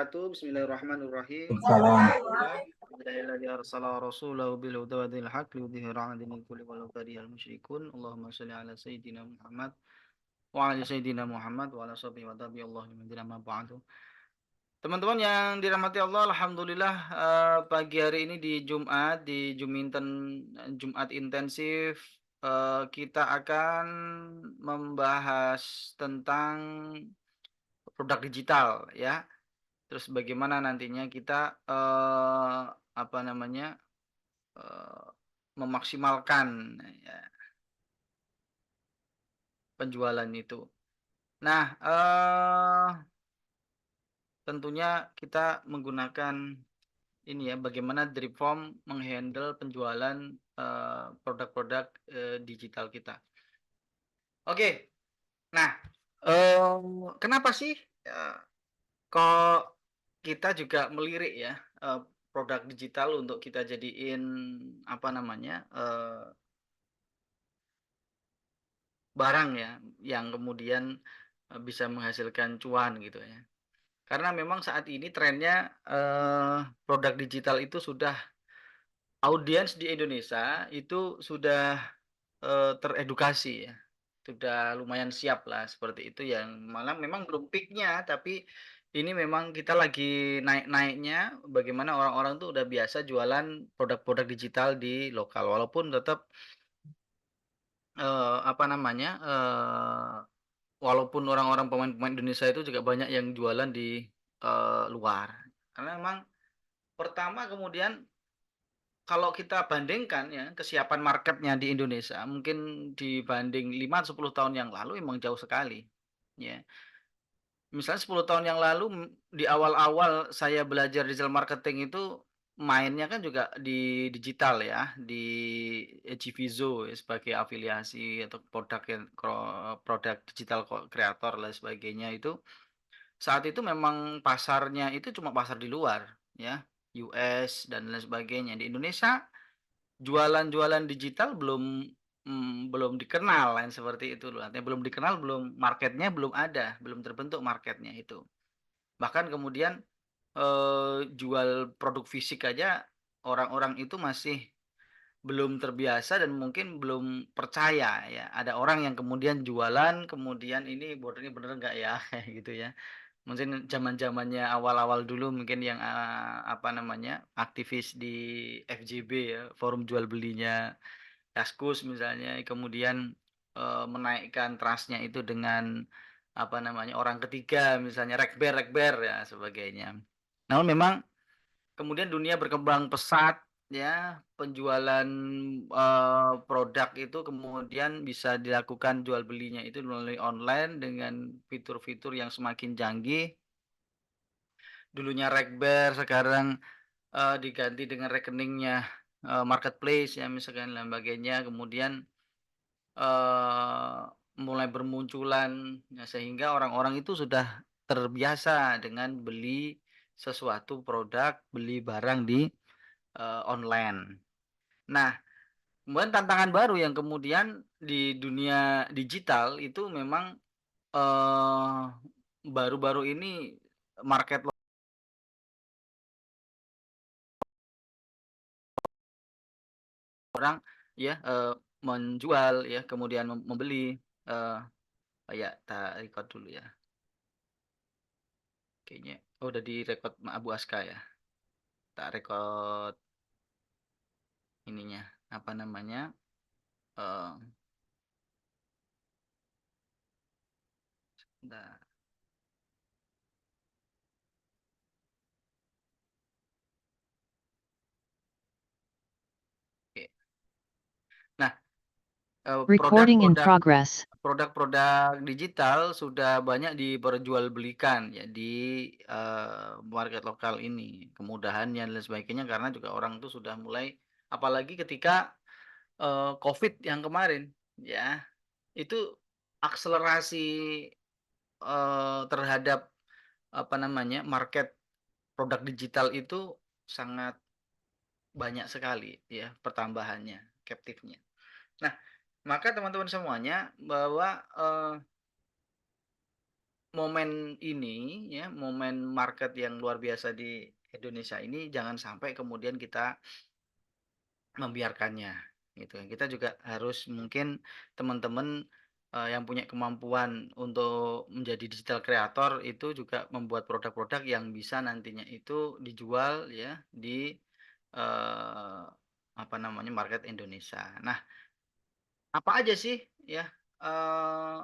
wabarakatuh. Bismillahirrahmanirrahim. Salam. Alhamdulilladzi arsala rasulahu bil huda wa dinil haq liyudhhirahu 'ala dini kulli walau karihal musyrikun. Allahumma shalli ala sayyidina Muhammad wa ala sayyidina Muhammad wa ala sahbihi wa tabi'in Allahumma ma ba'du. Teman-teman yang dirahmati Allah, alhamdulillah pagi hari ini di Jumat, di Jumat intensif kita akan membahas tentang produk digital ya. Terus bagaimana nantinya kita, apa namanya, eee, memaksimalkan ya, penjualan itu. Nah, tentunya kita menggunakan ini ya, bagaimana Dripform meng-handle penjualan, produk-produk, digital kita. Oke, nah, kenapa sih, kok kita juga melirik ya, produk digital untuk kita jadiin, apa namanya, barang ya, yang kemudian, bisa menghasilkan cuan gitu ya. Karena memang saat ini trennya, produk digital itu sudah audiens di Indonesia itu sudah, teredukasi ya, sudah lumayan siap lah seperti itu yang malah memang belum peak-nya, tapi ini memang kita lagi naik-naiknya bagaimana orang-orang tuh udah biasa jualan produk-produk digital di lokal. Walaupun tetap, apa namanya, walaupun orang-orang pemain-pemain Indonesia itu juga banyak yang jualan di, luar. Karena memang pertama kemudian kalau kita bandingkan ya, kesiapan marketnya di Indonesia mungkin dibanding 5, 10 tahun yang lalu memang jauh sekali, ya. Misalnya 10 tahun yang lalu, di awal-awal saya belajar digital marketing itu mainnya kan juga di digital ya, di Gvizo ya sebagai afiliasi atau produk digital kreator dan sebagainya itu, saat itu memang pasarnya itu cuma pasar di luar ya, US dan lain sebagainya. Di Indonesia jualan-jualan digital belum dikenal kan seperti itu loh, artinya belum dikenal, marketnya belum ada, belum terbentuk marketnya itu. Bahkan kemudian, jual produk fisik aja orang-orang itu masih belum terbiasa dan mungkin belum percaya ya, ada orang yang kemudian jualan, kemudian ini bordernya bener nggak ya, kayak gitu ya. Mungkin zaman-zamannya awal-awal dulu mungkin yang, apa namanya, aktivis di FJB ya, forum jual belinya Kaskus misalnya, kemudian, menaikkan trust-nya itu dengan, apa namanya, orang ketiga misalnya rekber ya sebagainya. Namun memang kemudian dunia berkembang pesat ya, penjualan, produk itu kemudian bisa dilakukan jual belinya itu melalui online dengan fitur-fitur yang semakin canggih. Dulunya rekber sekarang, diganti dengan rekeningnya, marketplace ya misalkan dan sebagainya. Kemudian mulai bermunculan, ya sehingga orang-orang itu sudah terbiasa dengan beli sesuatu produk, beli barang di, online. Nah, kemudian tantangan baru yang kemudian di dunia digital itu memang, eee, baru-baru ini market orang ya, menjual ya, kemudian membeli, eee, ya tak record dulu ya, kayaknya oh udah direkod sama Abu Aska ya? Tak record ininya, apa namanya, eee, sebentar, oke. Nah, Recording in produk-produk progress. produk-produk digital sudah banyak diperjualbelikan ya di, market lokal ini, kemudahannya dan sebagainya karena juga orang tuh sudah mulai apalagi ketika, Covid yang kemarin ya, itu akselerasi, terhadap apa namanya, market produk digital itu sangat banyak sekali ya pertambahannya, captive-nya. Nah, maka teman-teman semuanya bahwa, momen ini ya, momen market yang luar biasa di Indonesia ini jangan sampai kemudian kita membiarkannya, gitu. Kita juga harus mungkin teman-teman, yang punya kemampuan untuk menjadi digital creator itu juga membuat produk-produk yang bisa nantinya itu dijual ya di, eee, apa namanya, market Indonesia. Nah, apa aja sih ya, eee,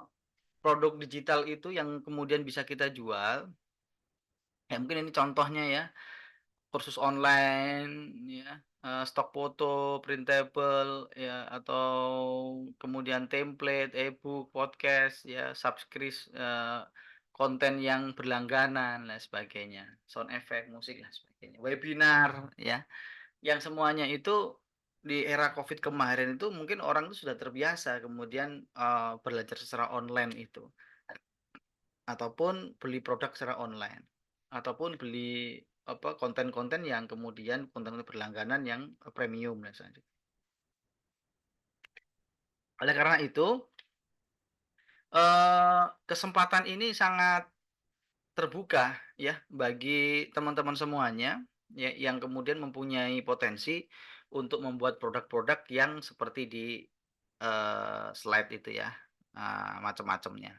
produk digital itu yang kemudian bisa kita jual? Ya mungkin ini contohnya ya. Kursus online ya, stok foto, printable ya, atau kemudian template, e-book, podcast ya, konten yang berlangganan dan sebagainya, sound effect, musik dan sebagainya, webinar ya, yang semuanya itu di era Covid kemarin itu mungkin orang itu sudah terbiasa kemudian, belajar secara online itu. Ataupun beli produk secara online, ataupun beli, apa, konten-konten yang kemudian konten berlangganan yang, premium dan selanjutnya. Oleh karena itu, kesempatan ini sangat terbuka ya bagi teman-teman semuanya ya yang kemudian mempunyai potensi untuk membuat produk-produk yang seperti di, slide itu ya, macam-macamnya.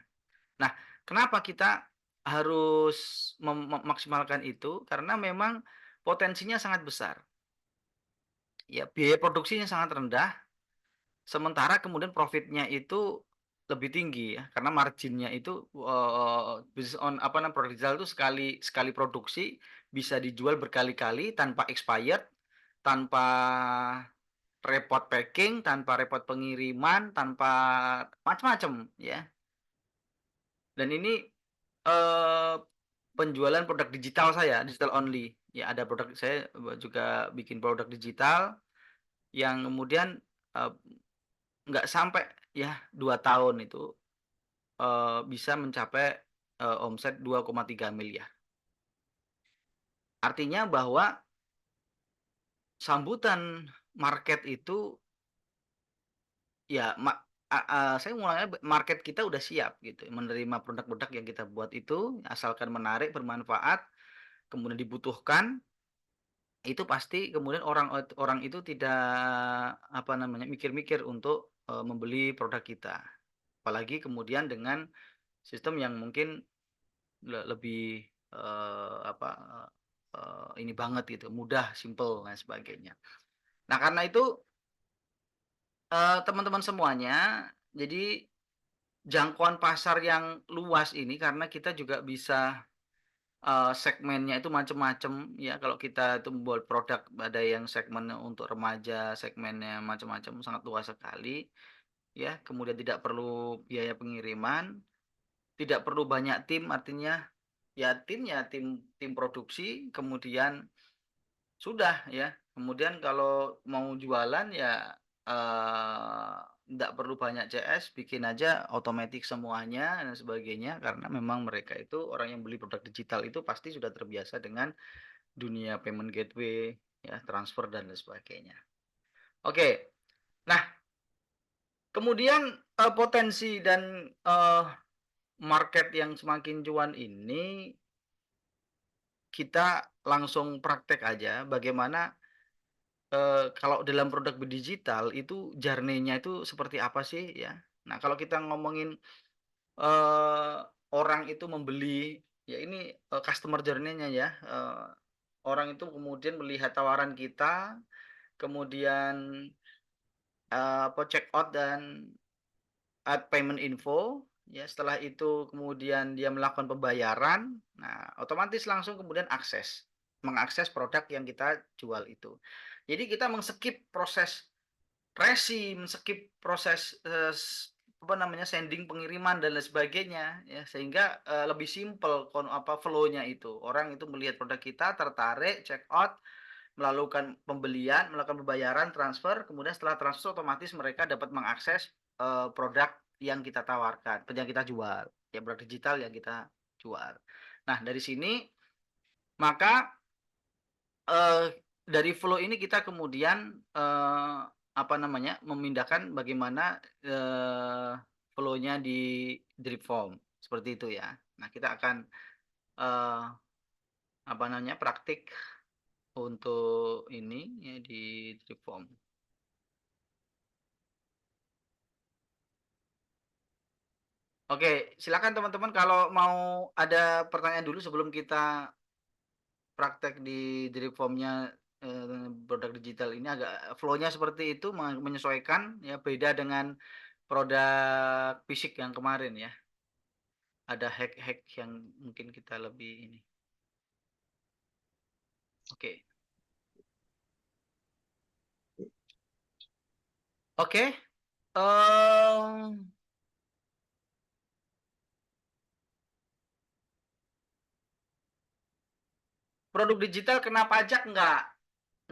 Nah, kenapa kita harus memaksimalkan itu? Karena memang potensinya sangat besar. Ya, biaya produksinya sangat rendah, sementara kemudian profitnya itu lebih tinggi ya, karena marginnya itu, based on apa namanya, produk digital itu sekali sekali produksi bisa dijual berkali-kali tanpa expired, tanpa repot packing, tanpa repot pengiriman, tanpa macam-macam ya. Dan ini, eee, penjualan produk digital saya, digital only. Ya ada produk saya, juga bikin produk digital yang kemudian, eee, nggak sampai ya 2 tahun itu, bisa mencapai, omset 2,3 miliar. Artinya bahwa sambutan market itu ya saya mulanya market kita udah siap gitu, menerima produk-produk yang kita buat itu, asalkan menarik, bermanfaat, kemudian dibutuhkan. Itu pasti kemudian orang itu tidak, apa namanya, mikir-mikir untuk, membeli produk kita. Apalagi kemudian dengan sistem yang mungkin lebih, apa, ini banget gitu, mudah, simple, dan sebagainya. Nah, karena itu, teman-teman semuanya, jadi jangkauan pasar yang luas ini karena kita juga bisa segmennya itu macam-macam ya, kalau kita itu membuat produk ada yang segmennya untuk remaja, segmennya macam-macam, sangat luas sekali ya. Kemudian tidak perlu biaya pengiriman, tidak perlu banyak tim, artinya ya tim tim produksi, kemudian sudah ya. Kemudian kalau mau jualan ya, eee, nggak perlu banyak CS, bikin aja otomatis semuanya dan sebagainya, karena memang mereka itu orang yang beli produk digital itu pasti sudah terbiasa dengan dunia payment gateway, ya, transfer dan lain sebagainya. Oke, nah kemudian, potensi dan, market yang semakin cuan ini, kita langsung praktek aja bagaimana, kalau dalam produk digital itu journey-nya itu seperti apa sih ya. Nah kalau kita ngomongin, eee, orang itu membeli, ya ini, customer journey-nya ya, orang itu kemudian melihat tawaran kita, kemudian, apa, check out dan add payment info, ya setelah itu kemudian dia melakukan pembayaran, nah otomatis langsung kemudian mengakses produk yang kita jual itu. Jadi kita men-skip proses resi, men-skip proses, apa namanya, sending pengiriman dan lain sebagainya ya, sehingga, lebih simpel flow-nya itu. Orang itu melihat produk kita, tertarik, check out, melakukan pembayaran, transfer, kemudian setelah transfer otomatis mereka dapat mengakses, produk yang kita tawarkan, yang kita jual, ya produk digital yang kita jual. Nah, dari sini maka, dari flow ini kita kemudian, apa namanya, memindahkan bagaimana, flow-nya di drip form. seperti itu ya. Nah, kita akan eh, apa namanya praktik untuk ini ya di Tripform. Oke, silakan teman-teman kalau mau ada pertanyaan dulu sebelum kita praktek di Dripformnya produk digital ini agak flow-nya seperti itu menyesuaikan ya beda dengan produk fisik yang kemarin ya. Ada hack-hack yang mungkin kita lebih ini. Oke. Oke. Produk digital kena pajak nggak?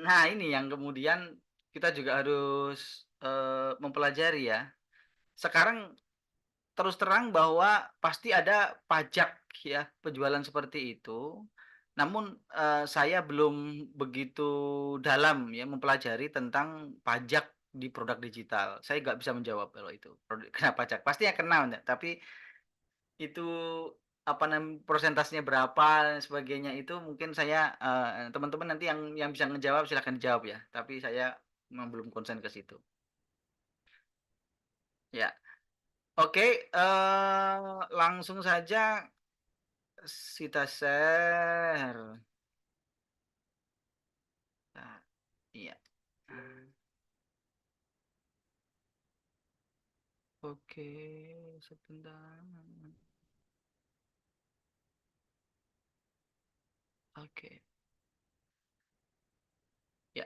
Nah, ini yang kemudian kita juga harus mempelajari ya. Sekarang terus terang bahwa pasti ada pajak ya penjualan seperti itu. Namun saya belum begitu dalam ya mempelajari tentang pajak di produk digital. Saya nggak bisa menjawab kalau itu produk kena pajak. Pasti ya kena, tapi itu apa namanya persentasenya berapa dan sebagainya itu mungkin saya teman-teman nanti yang bisa ngejawab silahkan dijawab ya. Tapi saya memang belum konsen ke situ. Ya, oke, langsung saja kita share. Nah, iya. Oke, sebentar. Oke, ya.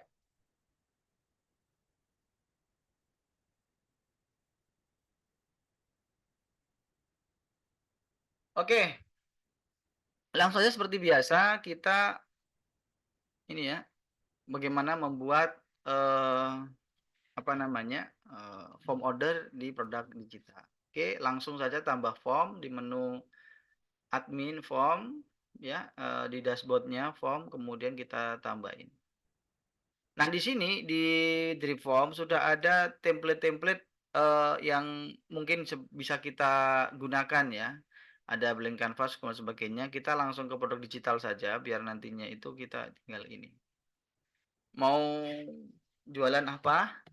Oke, langsung saja seperti biasa kita ini ya, bagaimana membuat apa namanya form order di produk digital. Oke, langsung saja tambah form di menu admin form ya di dashboardnya form kemudian kita tambahin. Nah, di sini di Dripform sudah ada template-template yang mungkin bisa kita gunakan ya. Ada blank canvas dan sebagainya. Kita langsung ke produk digital saja biar nantinya itu kita tinggal ini. Mau jualan apa?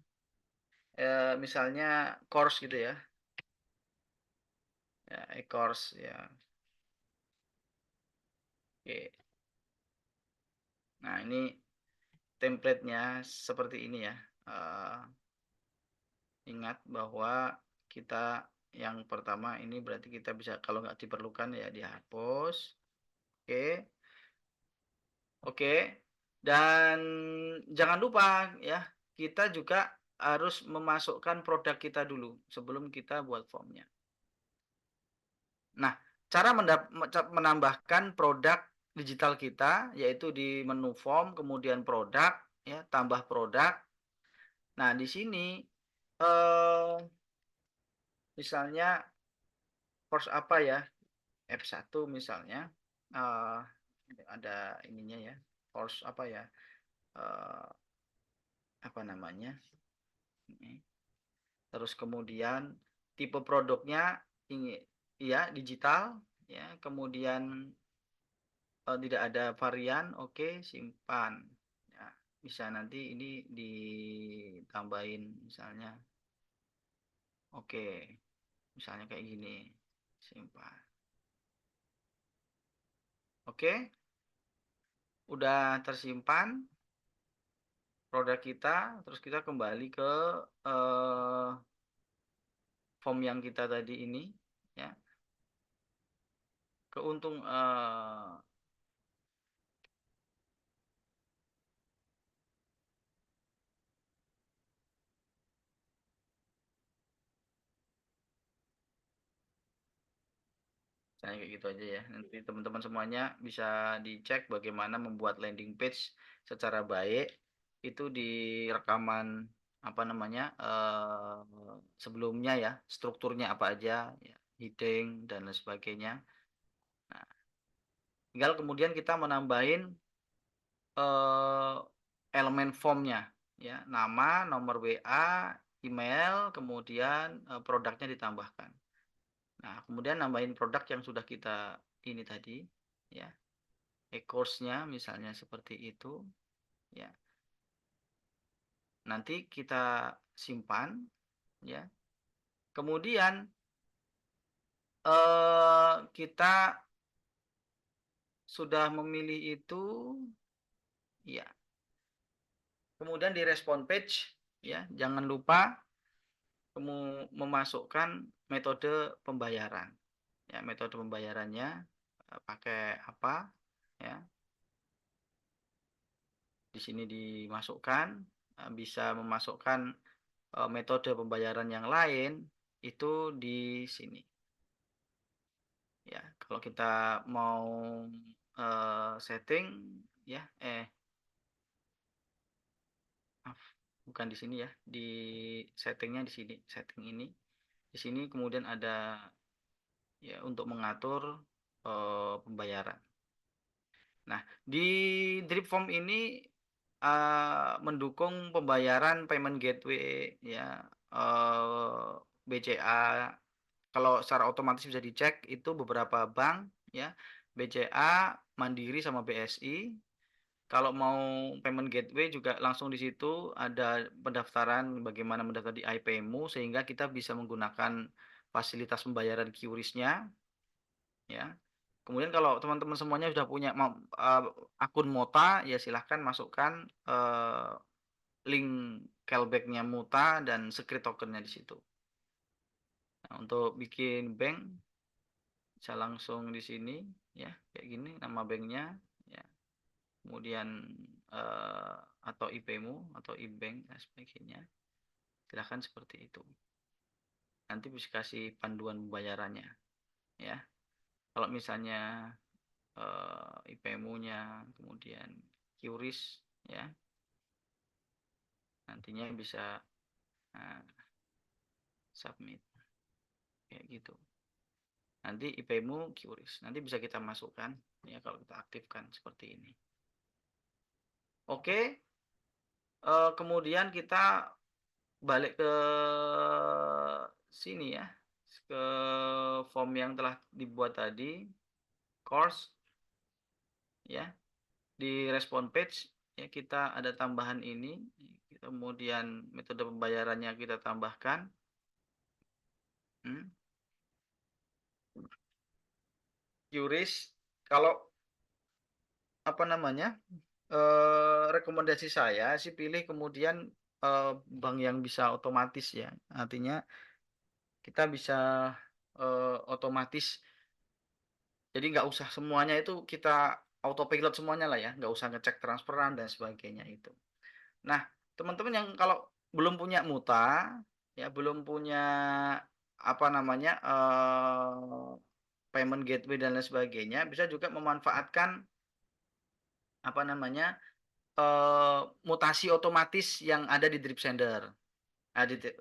Misalnya course gitu ya. Ya, e-course ya. Oke. Nah, ini template-nya seperti ini ya. Eh, Ingat bahwa kita yang pertama ini berarti kita bisa kalau nggak diperlukan ya dihapus. Oke, oke. Dan jangan lupa ya, kita juga harus memasukkan produk kita dulu sebelum kita buat formnya. Nah, cara menambahkan produk digital kita yaitu di menu form, kemudian produk, ya tambah produk. Nah, di sini eh, misalnya course apa ya? F1 misalnya eh, ada ininya ya course apa ya eh, apa namanya ini. Terus kemudian tipe produknya ini ya digital ya kemudian tidak ada varian oke simpan ya bisa nanti ini ditambahin misalnya oke misalnya kayak gini simpan oke udah tersimpan produk kita, terus kita kembali ke eh, form yang kita tadi ini, ya. Keuntung saya kayak gitu aja ya. Nanti teman-teman semuanya bisa dicek bagaimana membuat landing page secara baik itu di rekaman apa namanya sebelumnya ya, strukturnya apa aja, ya, heading dan lain sebagainya. Nah, tinggal kemudian kita menambahin eh, elemen formnya ya nama nomor WA email kemudian produknya ditambahkan Nah, kemudian nambahin produk yang sudah kita ini tadi, ya. E-course-nya misalnya seperti itu, ya. Nanti kita simpan, ya. Kemudian kita sudah memilih itu, ya. Kemudian di respon page, ya, jangan lupa kamu memasukkan metode pembayaran. Ya, metode pembayarannya pakai apa, ya. Di sini dimasukkan, bisa memasukkan metode pembayaran yang lain itu di sini. Ya, kalau kita mau setting, ya, maaf, bukan di sini ya, di settingnya di sini, setting ini. Di sini kemudian ada ya untuk mengatur pembayaran. Nah, di drip form ini mendukung pembayaran payment gateway, ya, BCA. Kalau secara otomatis bisa dicek itu beberapa bank, ya, BCA, Mandiri sama BSI. Kalau mau payment gateway juga langsung di situ ada pendaftaran bagaimana mendaftar di iPayMu sehingga kita bisa menggunakan fasilitas pembayaran QRIS-nya, ya. Kemudian kalau teman-teman semuanya sudah punya akun Mota, ya silahkan masukkan link callback-nya Muta dan secret token-nya di situ. Nah, untuk bikin bank bisa langsung di sini, ya, kayak gini nama banknya, ya. Kemudian atau IP-mu atau e-bank dan sebagainya. Silahkan seperti itu. Nanti bisa kasih panduan pembayarannya, ya. Kalau misalnya IP-mu-nya kemudian QRIS, ya, nantinya bisa submit kayak gitu. Nanti IP-mu QRIS, nanti bisa kita masukkan, ya, kalau kita aktifkan seperti ini. Oke, kemudian kita balik ke sini ya, ke form yang telah dibuat tadi, course, ya. Di respon page, ya, kita ada tambahan ini, kemudian metode pembayarannya kita tambahkan. QRIS, kalau apa namanya, rekomendasi saya sih pilih kemudian bank yang bisa otomatis, ya. Artinya kita bisa otomatis, jadi nggak usah semuanya itu kita autopilot semuanya lah, ya, nggak usah ngecek transferan dan sebagainya itu. Nah, teman-teman yang kalau belum punya Muta, ya, belum punya apa namanya payment gateway dan lain sebagainya, bisa juga memanfaatkan apa namanya mutasi otomatis yang ada di drip sender,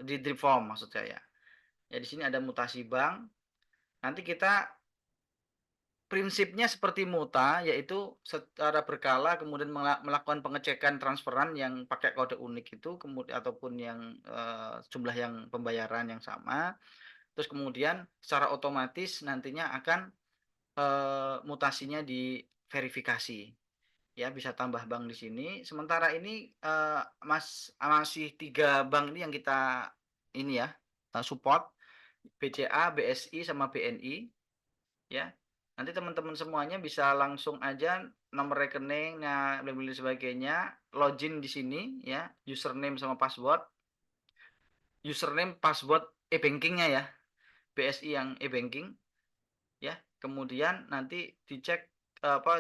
di drip form maksud saya. Ya, di sini ada mutasi bank. Nanti kita prinsipnya seperti Muta, yaitu secara berkala kemudian melakukan pengecekan transferan yang pakai kode unik itu, kemudian ataupun yang jumlah yang pembayaran yang sama. Terus kemudian secara otomatis nantinya akan mutasinya diverifikasi. Ya, bisa tambah bank di sini. Sementara ini masih 3 bank ini yang kita ini ya support, BCA, BSI sama BNI, ya. Nanti teman-teman semuanya bisa langsung aja nomor rekening, nah, dan sebagainya, login di sini, ya, username sama password, password e-bankingnya, ya, BSI yang e-banking, ya. Kemudian nanti dicek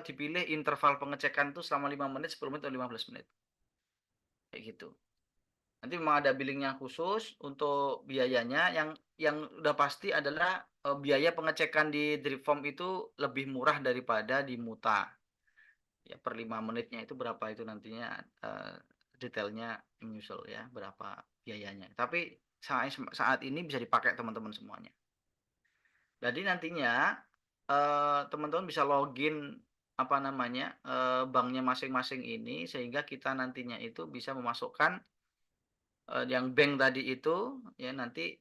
dipilih interval pengecekan itu selama 5 menit, 10 menit atau 15 menit. Kayak gitu. Nanti memang ada billingnya khusus untuk biayanya, yang udah pasti adalah biaya pengecekan di drip form itu lebih murah daripada di Muta. Ya, per 5 menitnya itu berapa itu nantinya detailnya menyusul, ya, berapa biayanya. Tapi saat ini bisa dipakai teman-teman semuanya. Jadi nantinya teman-teman bisa login apa namanya banknya masing-masing ini sehingga kita nantinya itu bisa memasukkan yang bank tadi itu, ya, nanti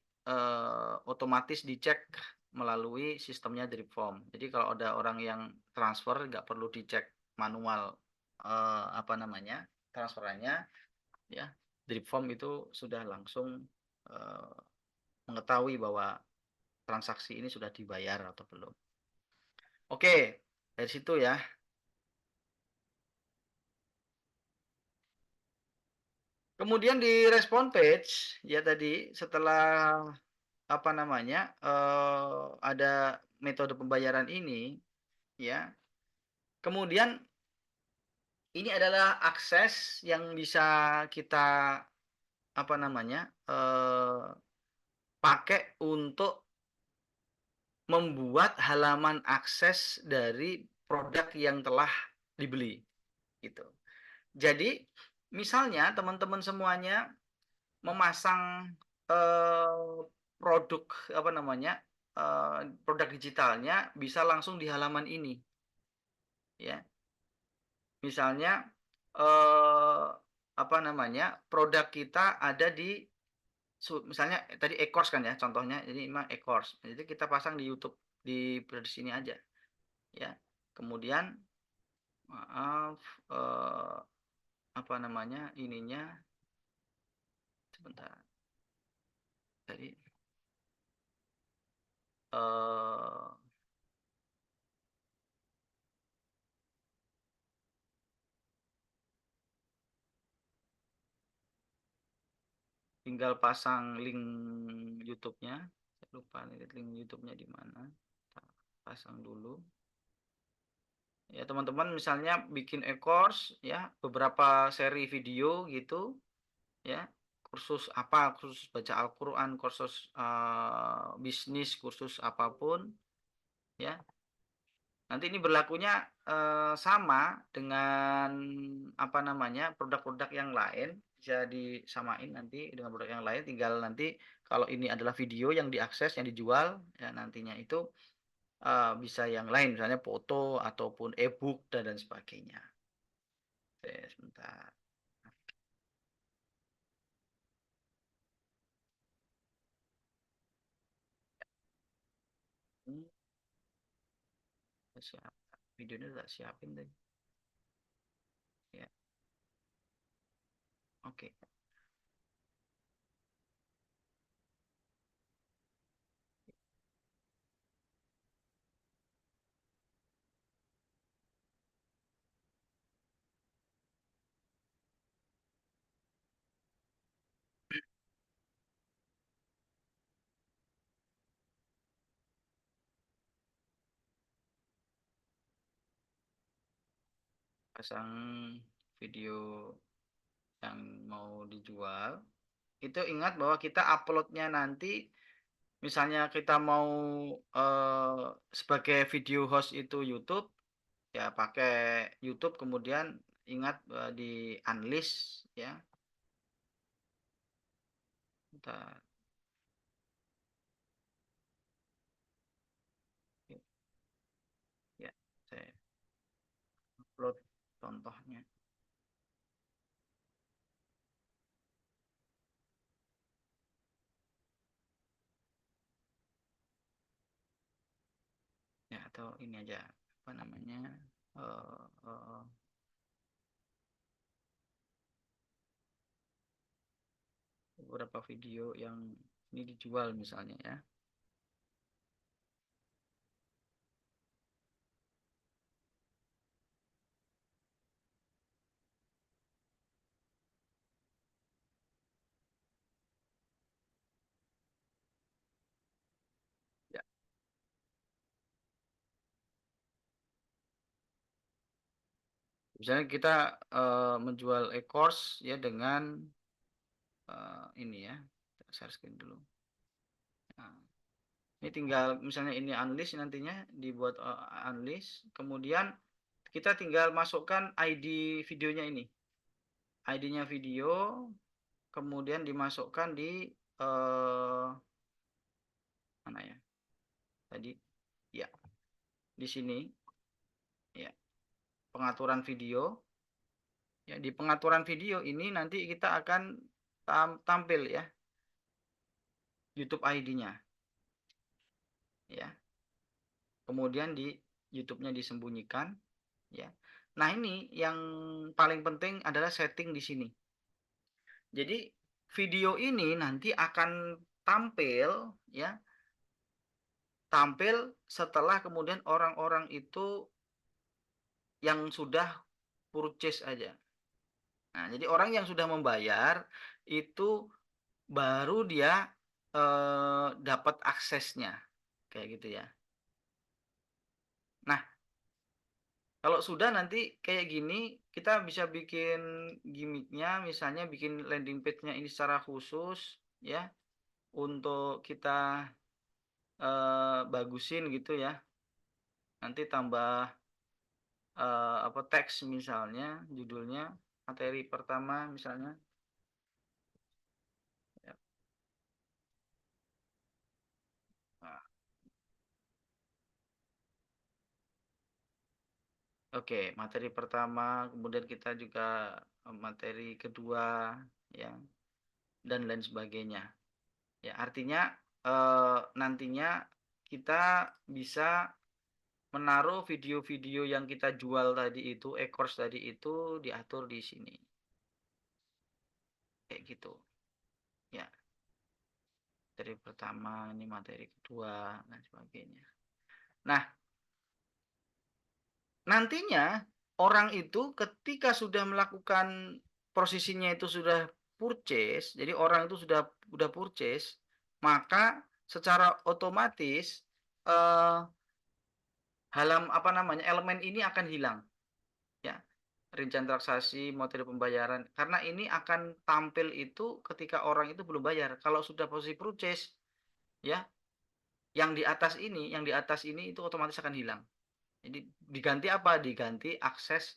otomatis dicek melalui sistemnya drip form. Jadi kalau ada orang yang transfer nggak perlu dicek manual apa namanya transferannya, ya drip form itu sudah langsung eh, mengetahui bahwa transaksi ini sudah dibayar atau belum. Oke, dari situ ya. Kemudian di respon page ya tadi setelah apa namanya ada metode pembayaran ini ya. Kemudian ini adalah akses yang bisa kita apa namanya pakai untuk membuat halaman akses dari produk yang telah dibeli gitu. Jadi misalnya teman-teman semuanya memasang produk apa namanya produk digitalnya bisa langsung di halaman ini ya. Misalnya apa namanya produk kita ada di misalnya tadi e-course kan ya contohnya, jadi memang e-course. Jadi kita pasang di YouTube di sini aja ya. Kemudian maaf apa namanya ininya sebentar tadi eh tinggal pasang link YouTube-nya. Saya lupa link YouTube-nya di mana. Pasang dulu. Ya, teman-teman misalnya bikin e-course ya, beberapa seri video gitu ya. Kursus apa? Kursus baca Al-Qur'an, kursus bisnis, kursus apapun ya. Nanti ini berlakunya sama dengan apa namanya produk-produk yang lain, bisa disamain nanti dengan produk yang lain. Tinggal nanti kalau ini adalah video yang diakses, yang dijual, ya nantinya itu bisa yang lain, misalnya foto ataupun e-book dan sebagainya. Oke, sebentar. Hmm, siap. Videonya udah siapin tadi. Ya, oke. Pasang video yang mau dijual. Itu ingat bahwa kita uploadnya nanti misalnya kita mau sebagai video host itu YouTube ya pakai YouTube kemudian ingat di unlist ya. Bentar. Ya, saya upload contohnya ya atau ini aja apa namanya eh, eh, beberapa video yang ini dijual misalnya ya. Ya, misalnya kita menjual e-course ya dengan ini ya. Share screen dulu. Nah, ini tinggal misalnya ini unlist nantinya dibuat unlist, kemudian kita tinggal masukkan ID videonya ini. ID-nya video, kemudian dimasukkan di mana ya? Tadi ya, di sini ya, pengaturan video. Ya, di pengaturan video ini nanti kita akan tampil ya YouTube ID-nya. ya. Kemudian di YouTube-nya disembunyikan, ya. Nah, ini yang paling penting adalah setting di sini. Jadi video ini nanti akan tampil, ya, tampil setelah kemudian orang-orang itu yang sudah purchase aja. Nah, jadi orang yang sudah membayar itu baru dia dapat aksesnya, kayak gitu ya. Nah, kalau sudah nanti kayak gini, kita bisa bikin gimmicknya, misalnya bikin landing page-nya ini secara khusus, ya, untuk kita bagusin gitu ya. Nanti tambah apa teks misalnya, judulnya materi pertama misalnya. Ya. Nah, oke, materi pertama, kemudian kita juga materi kedua, ya, dan lain sebagainya. Ya, artinya nantinya kita bisa menaruh video-video yang kita jual tadi itu, e-course tadi itu diatur di sini. Kayak gitu. Ya, materi pertama, ini materi kedua, dan sebagainya. Nah, nantinya orang itu ketika sudah melakukan posisinya itu sudah purchase, jadi orang itu sudah purchase, maka secara otomatis eh, elemen ini akan hilang, ya. Rincian transaksi, materi pembayaran, karena ini akan tampil itu ketika orang itu belum bayar. Kalau sudah posisi purchase, ya, yang di atas ini itu otomatis akan hilang. Jadi diganti apa? Diganti akses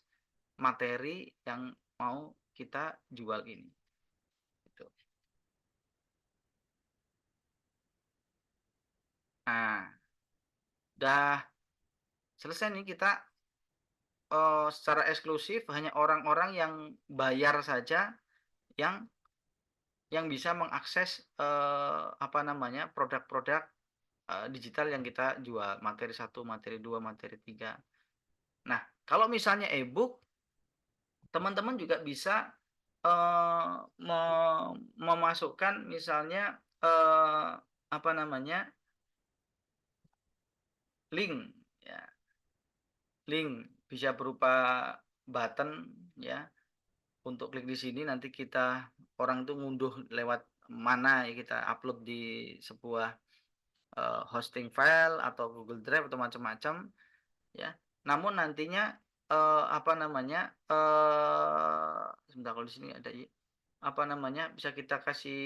materi yang mau kita jual ini. Gitu. Nah, udah selesai nih kita secara eksklusif hanya orang-orang yang bayar saja yang bisa mengakses produk-produk digital yang kita jual, materi satu, materi dua, materi tiga. Nah, kalau misalnya e-book, teman-teman juga bisa eh, memasukkan misalnya apa namanya link, ya, link bisa berupa button, ya, untuk klik di sini nanti kita orang itu ngunduh lewat mana ya, kita upload di sebuah hosting file atau Google Drive atau macam-macam, ya. Namun nantinya sebentar, kalau di sini ada apa namanya, bisa kita kasih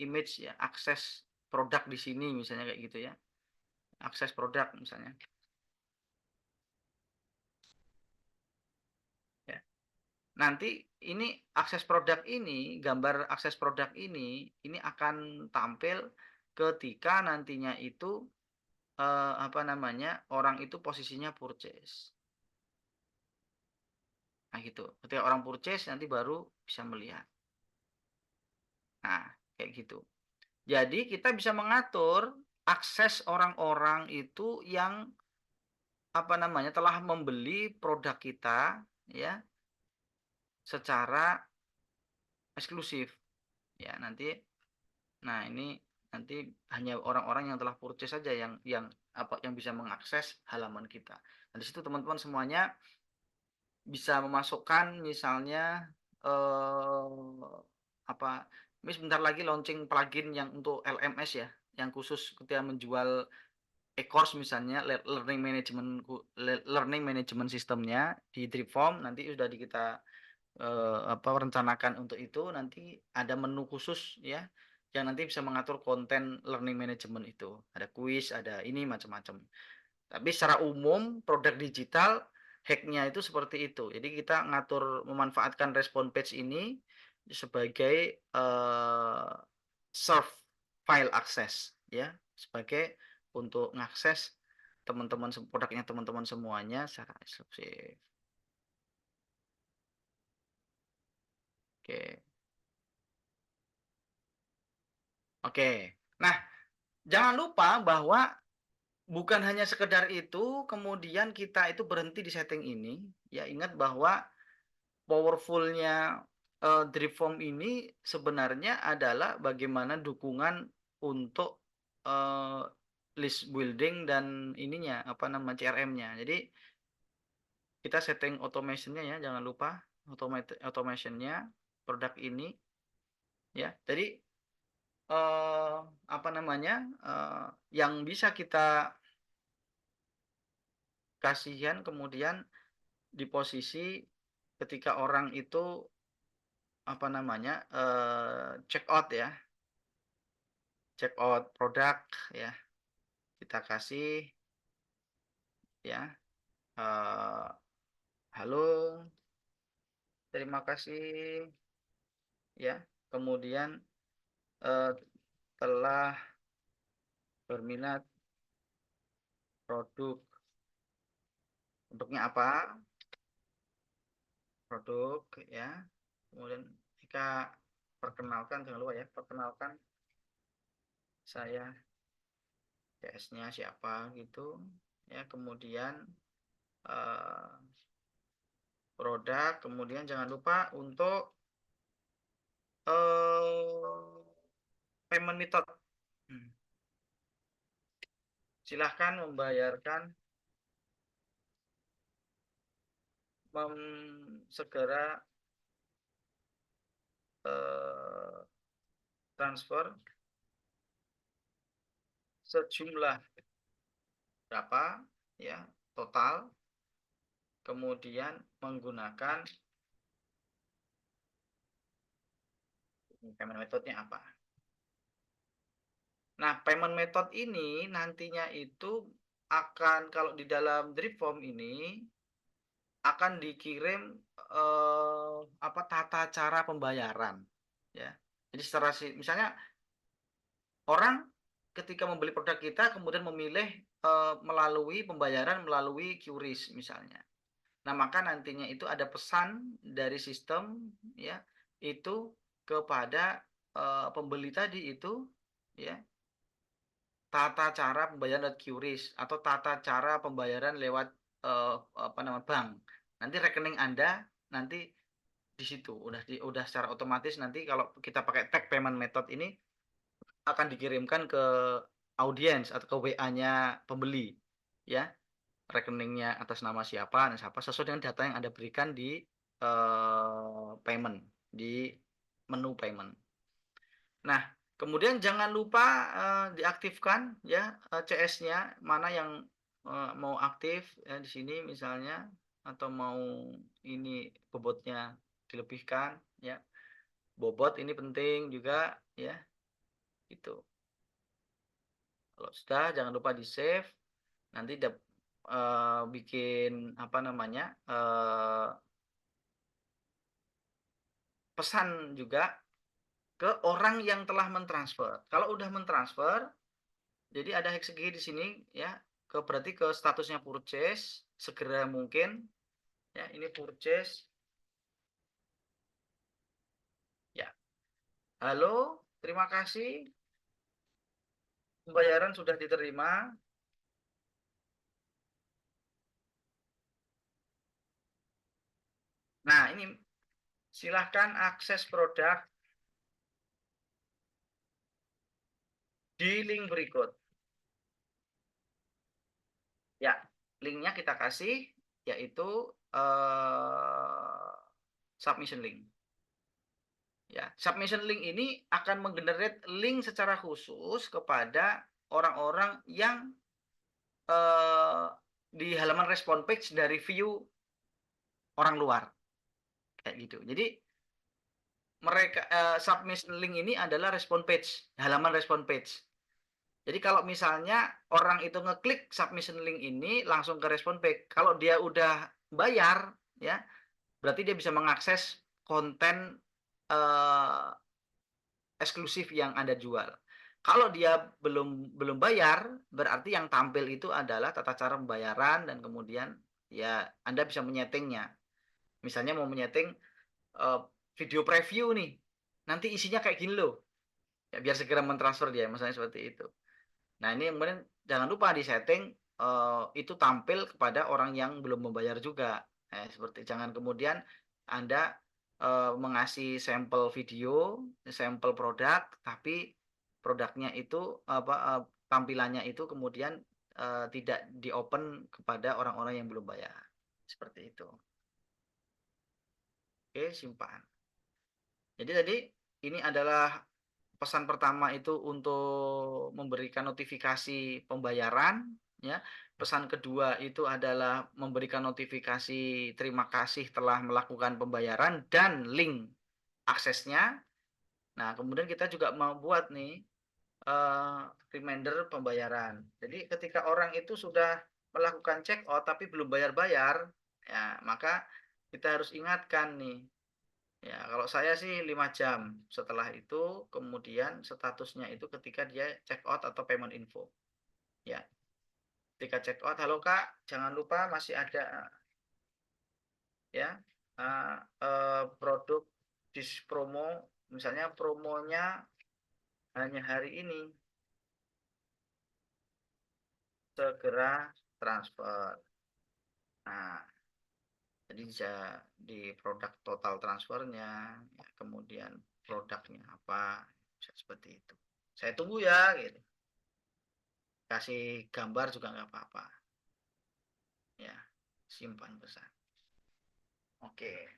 image, ya, akses produk di sini misalnya kayak gitu ya. Akses produk misalnya. Ya. Nanti ini akses produk ini, gambar akses produk ini akan tampil ketika nantinya itu orang itu posisinya purchase. Nah, gitu. Ketika orang purchase nanti baru bisa melihat. Nah, kayak gitu. Jadi kita bisa mengatur akses orang-orang itu yang telah membeli produk kita, ya, secara eksklusif. Ya, nah ini nanti hanya orang-orang yang telah purchase saja yang bisa mengakses halaman kita. Nah, di situ teman-teman semuanya bisa memasukkan misalnya apa ini sebentar lagi launching plugin yang untuk LMS, ya, yang khusus ketika menjual e-course misalnya learning management sistemnya di Dripform nanti sudah kita rencanakan untuk itu. Nanti ada menu khusus, ya, yang nanti bisa mengatur konten learning management itu. Ada kuis, ada ini macam-macam. Tapi secara umum produk digital hacknya itu seperti itu. Jadi kita ngatur memanfaatkan respon page ini sebagai serve file access, ya, sebagai untuk mengakses teman-teman produknya teman-teman semuanya secara eksklusif. Oke. Oke. Nah, jangan lupa bahwa bukan hanya sekedar itu, kemudian kita itu berhenti di setting ini, ya ingat bahwa powerful-nya, drip form ini sebenarnya adalah bagaimana dukungan untuk, eee, list building dan ininya, apa nama, CRM-nya. Jadi kita setting automation-nya ya, jangan lupa automation-nya produk ini ya. Jadi, apa namanya, yang bisa kita kasihan kemudian di posisi ketika orang itu, apa namanya, check out ya, check out produk ya, kita kasih ya, eee, "Halo, terima kasih ya, kemudian, eee, telah berminat produk." Bentuknya apa? Produk ya. Kemudian jika perkenalkan, jangan lupa ya, perkenalkan saya CS-nya siapa gitu ya. Kemudian eh, produk, kemudian jangan lupa untuk payment method. Hmm. Silahkan membayarkan segera eh, transfer sejumlah berapa ya total, kemudian menggunakan payment methodnya apa. Nah, payment method ini nantinya itu akan kalau di dalam drip form ini akan dikirim apa tata cara pembayaran ya. Jadi secara misalnya orang ketika membeli produk kita kemudian memilih melalui pembayaran melalui QRIS misalnya. Nah, maka nantinya itu ada pesan dari sistem ya itu kepada pembeli tadi itu ya tata cara pembayaran lewat QRIS atau tata cara pembayaran lewat apa nama bank. Nanti rekening Anda nanti di situ udah secara otomatis nanti kalau kita pakai tag payment method ini akan dikirimkan ke audiens atau ke WA-nya pembeli ya. Rekeningnya atas nama siapa dan siapa sesuai dengan data yang Anda berikan di payment di menu payment. Nah, kemudian jangan lupa diaktifkan ya CS-nya mana yang mau aktif ya di sini misalnya atau mau ini bobotnya dilebihkan ya. Bobot ini penting juga ya itu. Kalau sudah jangan lupa di-save nanti bikin apa namanya pesan juga ke orang yang telah mentransfer. Kalau udah mentransfer, jadi ada hexkey di sini ya, berarti ke statusnya purchase segera mungkin ya, ini purchase ya. Halo, terima kasih pembayaran sudah diterima. Nah, ini silahkan akses produk di link berikut. Ya, linknya kita kasih yaitu submission link. Ya, submission link ini akan menggenerate link secara khusus kepada orang-orang yang di halaman respon page dari view orang luar kayak gitu. Jadi mereka submission link ini adalah respon page, halaman respon page. Jadi kalau misalnya orang itu ngeklik submission link ini langsung ke respon page. Kalau dia udah bayar ya, berarti dia bisa mengakses konten eksklusif yang Anda jual. Kalau dia belum bayar, berarti yang tampil itu adalah tata cara pembayaran dan kemudian ya Anda bisa menyetingnya. Misalnya mau menyeting uh, video preview nih, nanti isinya kayak gini loh, ya biar segera mentransfer dia, misalnya seperti itu. Nah ini kemudian jangan lupa di setting itu tampil kepada orang yang belum membayar juga. Seperti jangan kemudian Anda mengasih sampel video, sampel produk, tapi produknya itu tampilannya itu kemudian tidak di-open kepada orang-orang yang belum bayar. Seperti itu. Oke, simpan. Jadi tadi ini adalah pesan pertama itu untuk memberikan notifikasi pembayaran, ya. Pesan kedua itu adalah memberikan notifikasi terima kasih telah melakukan pembayaran dan link aksesnya. Nah, kemudian kita juga mau buat nih reminder pembayaran. Jadi ketika orang itu sudah melakukan check out tapi belum bayar-bayar, ya maka kita harus ingatkan nih. Ya, kalau saya sih 5 jam. Setelah itu kemudian statusnya itu ketika dia check out atau payment info. Ya, ketika check out, halo Kak, jangan lupa masih ada ya produk dis promo, misalnya promonya hanya hari ini, segera transfer. Nah, jadi bisa di produk total transfernya, ya, kemudian produknya apa, bisa seperti itu. Saya tunggu ya, gitu. Kasih gambar juga nggak apa-apa. Ya, simpan pesan. Oke.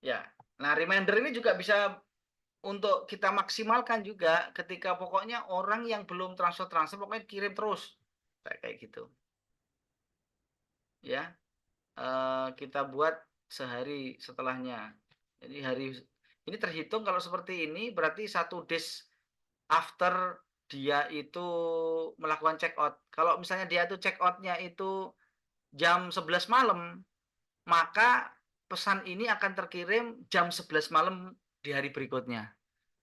Ya, nah reminder ini juga bisa untuk kita maksimalkan juga ketika pokoknya orang yang belum transfer pokoknya kirim terus kayak gitu. Ya, kita buat sehari setelahnya. Jadi hari ini terhitung kalau seperti ini berarti 1 days after dia itu melakukan check out. Kalau misalnya dia itu check outnya itu jam 11 malam, maka pesan ini akan terkirim jam 11 malam di hari berikutnya.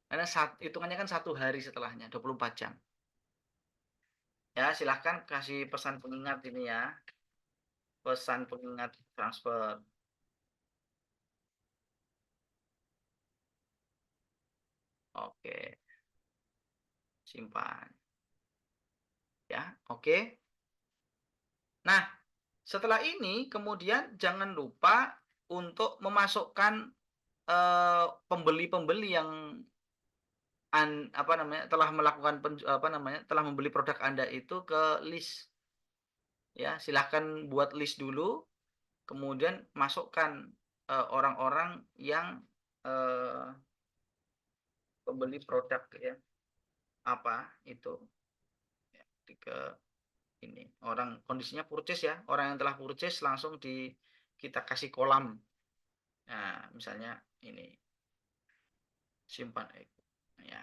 Karena hitungannya kan 1 hari setelahnya, 24 jam. Ya, silahkan kasih pesan pengingat ini ya. Pesan pengingat transfer. Oke, simpan. Ya, oke. Nah, setelah ini kemudian jangan lupa untuk memasukkan pembeli-pembeli yang telah melakukan telah membeli produk Anda itu ke list. Ya, silahkan buat list dulu, kemudian masukkan orang-orang yang eh, pembeli produk ya apa itu ya, ke ini orang kondisinya purchase ya, orang yang telah purchase langsung kita kasih kolam. Nah, misalnya ini simpan ya.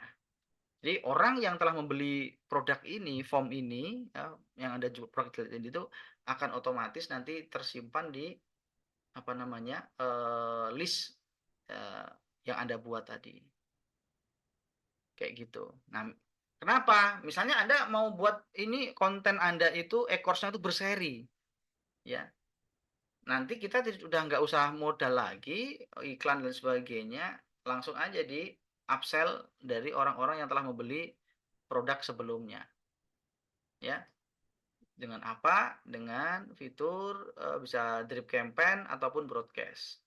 Jadi orang yang telah membeli produk ini, form ini, ya, yang ada produk itu akan otomatis nanti tersimpan di list yang Anda buat tadi. Kayak gitu. Nah, kenapa? Misalnya Anda mau buat ini konten Anda itu ekornya itu berseri, ya. Nanti kita udah nggak usah modal lagi, iklan dan sebagainya, langsung aja di upsell dari orang-orang yang telah membeli produk sebelumnya. Ya, dengan apa? Dengan fitur bisa drip campaign ataupun broadcast.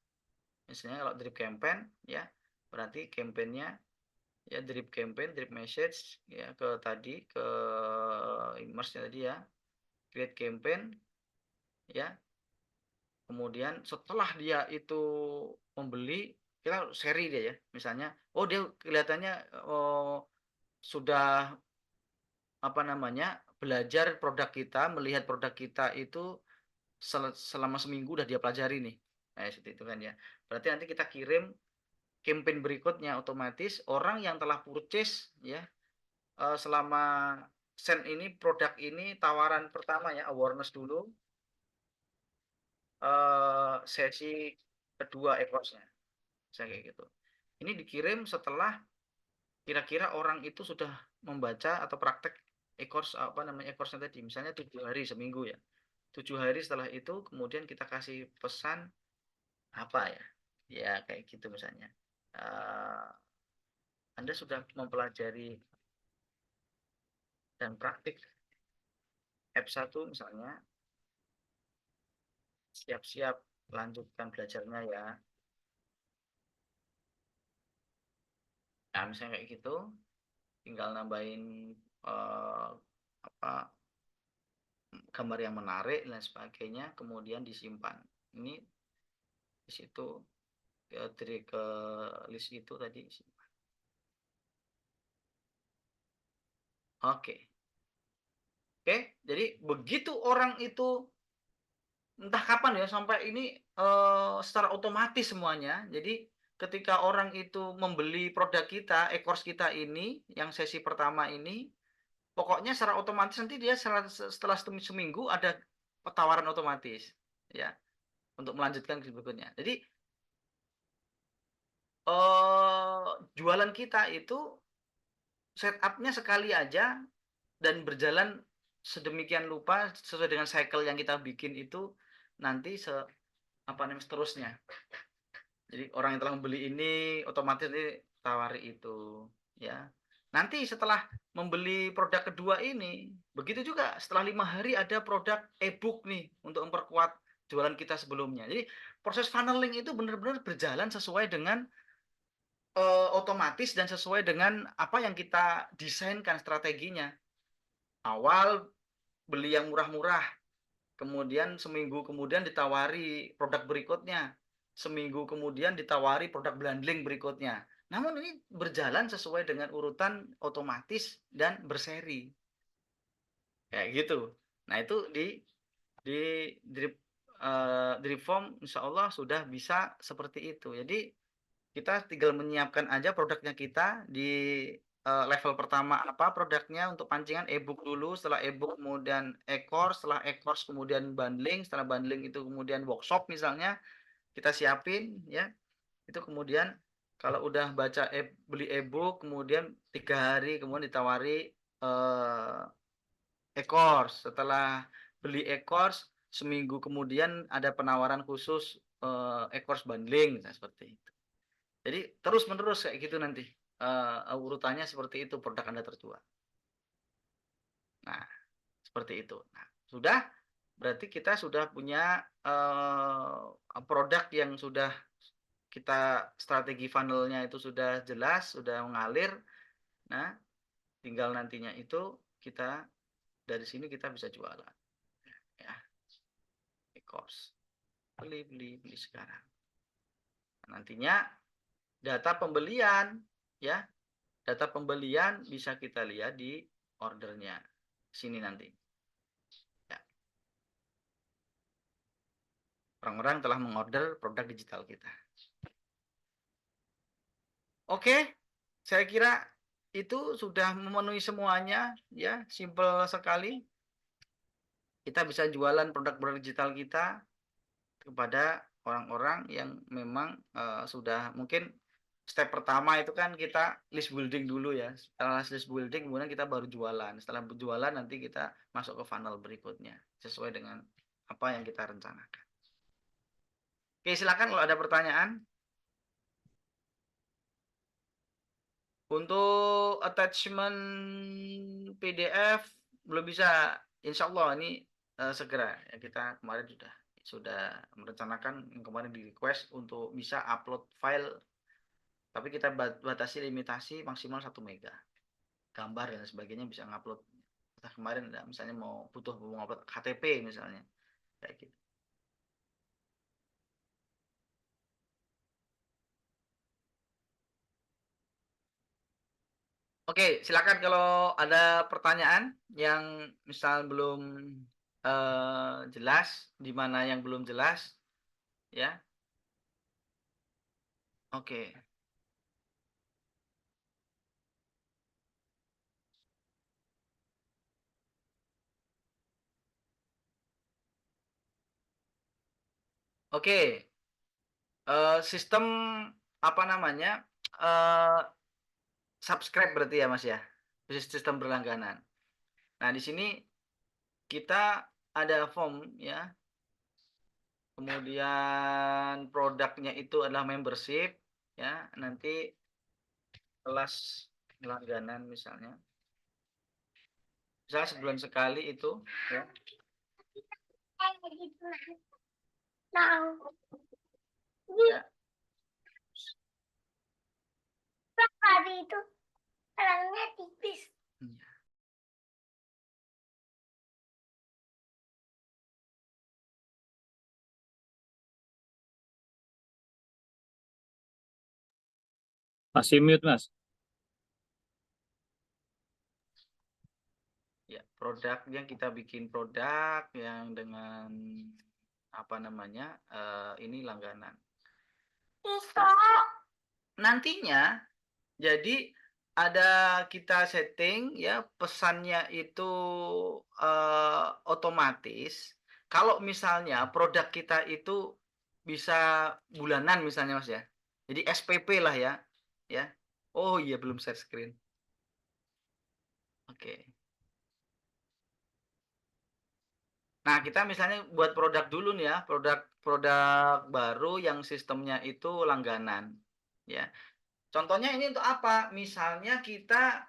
Misalnya kalau drip campaign, ya berarti campaignnya ya drip campaign, drip message ya ke immerse tadi ya, create campaign ya. Kemudian setelah dia itu membeli, kita seri dia ya. Misalnya, oh dia kelihatannya sudah belajar produk kita, melihat produk kita itu selama seminggu udah dia pelajari nih. Nah, seperti itu kan ya. Berarti nanti kita kirim campaign berikutnya otomatis orang yang telah purchase ya selama send ini produk ini tawaran pertama ya awareness dulu sesi kedua e-course-nya saya kayak gitu. Ini dikirim setelah kira-kira orang itu sudah membaca atau praktek e-course e-course-nya tadi misalnya 7 hari seminggu ya. 7 hari setelah itu kemudian kita kasih pesan apa ya ya kayak gitu misalnya Anda sudah mempelajari dan praktik. F1 misalnya, siap-siap lanjutkan belajarnya ya. Nah, misalnya kayak gitu, tinggal nambahin eh, apa gambar yang menarik dan sebagainya, kemudian disimpan. Ini di situ ke list itu tadi. Oke. Oke, jadi begitu orang itu entah kapan ya sampai ini secara otomatis semuanya. Jadi ketika orang itu membeli produk kita, e-course kita ini yang sesi pertama ini, pokoknya secara otomatis nanti dia setelah seminggu ada tawaran otomatis ya untuk melanjutkan ke berikutnya. Jadi jualan kita itu setup-nya sekali aja dan berjalan sedemikian lupa sesuai dengan cycle yang kita bikin itu nanti apa namanya seterusnya. Jadi orang yang telah membeli ini otomatis tawari itu ya. Nanti setelah membeli produk kedua ini, begitu juga setelah 5 hari ada produk e-book nih untuk memperkuat jualan kita sebelumnya. Jadi proses funneling itu benar-benar berjalan sesuai dengan otomatis dan sesuai dengan apa yang kita desainkan strateginya. Awal beli yang murah-murah, kemudian seminggu kemudian ditawari produk berikutnya, seminggu kemudian ditawari produk bundling berikutnya. Namun ini berjalan sesuai dengan urutan otomatis dan berseri. Kayak gitu. Nah, itu di di reform insya Allah sudah bisa seperti itu. Jadi kita tinggal menyiapkan aja produknya kita di level pertama apa produknya untuk pancingan e-book dulu, setelah e-book kemudian e-course, setelah e-course kemudian bundling, setelah bundling itu kemudian workshop misalnya kita siapin ya. Itu kemudian kalau udah beli e-book kemudian 3 hari kemudian ditawari e-course. Setelah beli e-course seminggu kemudian ada penawaran khusus e-course bundling seperti itu. Jadi terus menerus kayak gitu nanti urutannya seperti itu produk Anda terjual. Nah, seperti itu. Nah, sudah berarti kita sudah punya produk yang sudah kita strategi funnelnya itu sudah jelas, sudah mengalir. Nah, tinggal nantinya itu kita dari sini kita bisa jualan. Ya, e-course. Beli sekarang. Nantinya data pembelian ya data pembelian bisa kita lihat di ordernya sini nanti ya. Orang-orang telah mengorder produk digital kita. Oke, saya kira itu sudah memenuhi semuanya ya, simple sekali. Kita bisa jualan produk-produk digital kita kepada orang-orang yang memang sudah mungkin step pertama itu kan kita list building dulu ya. Setelah list building kemudian kita baru jualan. Setelah berjualan nanti kita masuk ke funnel berikutnya sesuai dengan apa yang kita rencanakan. Oke, silakan kalau ada pertanyaan. Untuk attachment PDF belum bisa. Insya Allah ini segera ya, kita kemarin sudah merencanakan yang kemarin di request untuk bisa upload file, tapi kita batasi limitasi maksimal 1 MB gambar dan sebagainya bisa ngupload. Nah, kemarin misalnya mau upload KTP misalnya kayak gitu. Oke, silakan kalau ada pertanyaan yang misal belum jelas, di mana yang belum jelas, ya. Oke, oke. Sistem apa namanya? eh Subscribe berarti ya, Mas ya. Sistem berlangganan. Nah, di sini kita ada form ya. Kemudian produknya itu adalah membership ya. Nanti kelas langganan misalnya. misalnya sebulan sekali itu ya. Ya. Hari itu terangnya tipis. Iya. Masih mute, Mas. Ya, produk yang kita bikin produk yang dengan apa namanya ini langganan. Bisa. Nantinya jadi ada kita setting ya pesannya itu otomatis. Kalau misalnya produk kita itu bisa bulanan misalnya Mas ya. Jadi SPP lah ya. Ya. Oh iya belum share screen. Oke. Nah, kita misalnya buat produk dulu nih ya, produk baru yang sistemnya itu langganan, ya. Contohnya ini untuk apa? Misalnya kita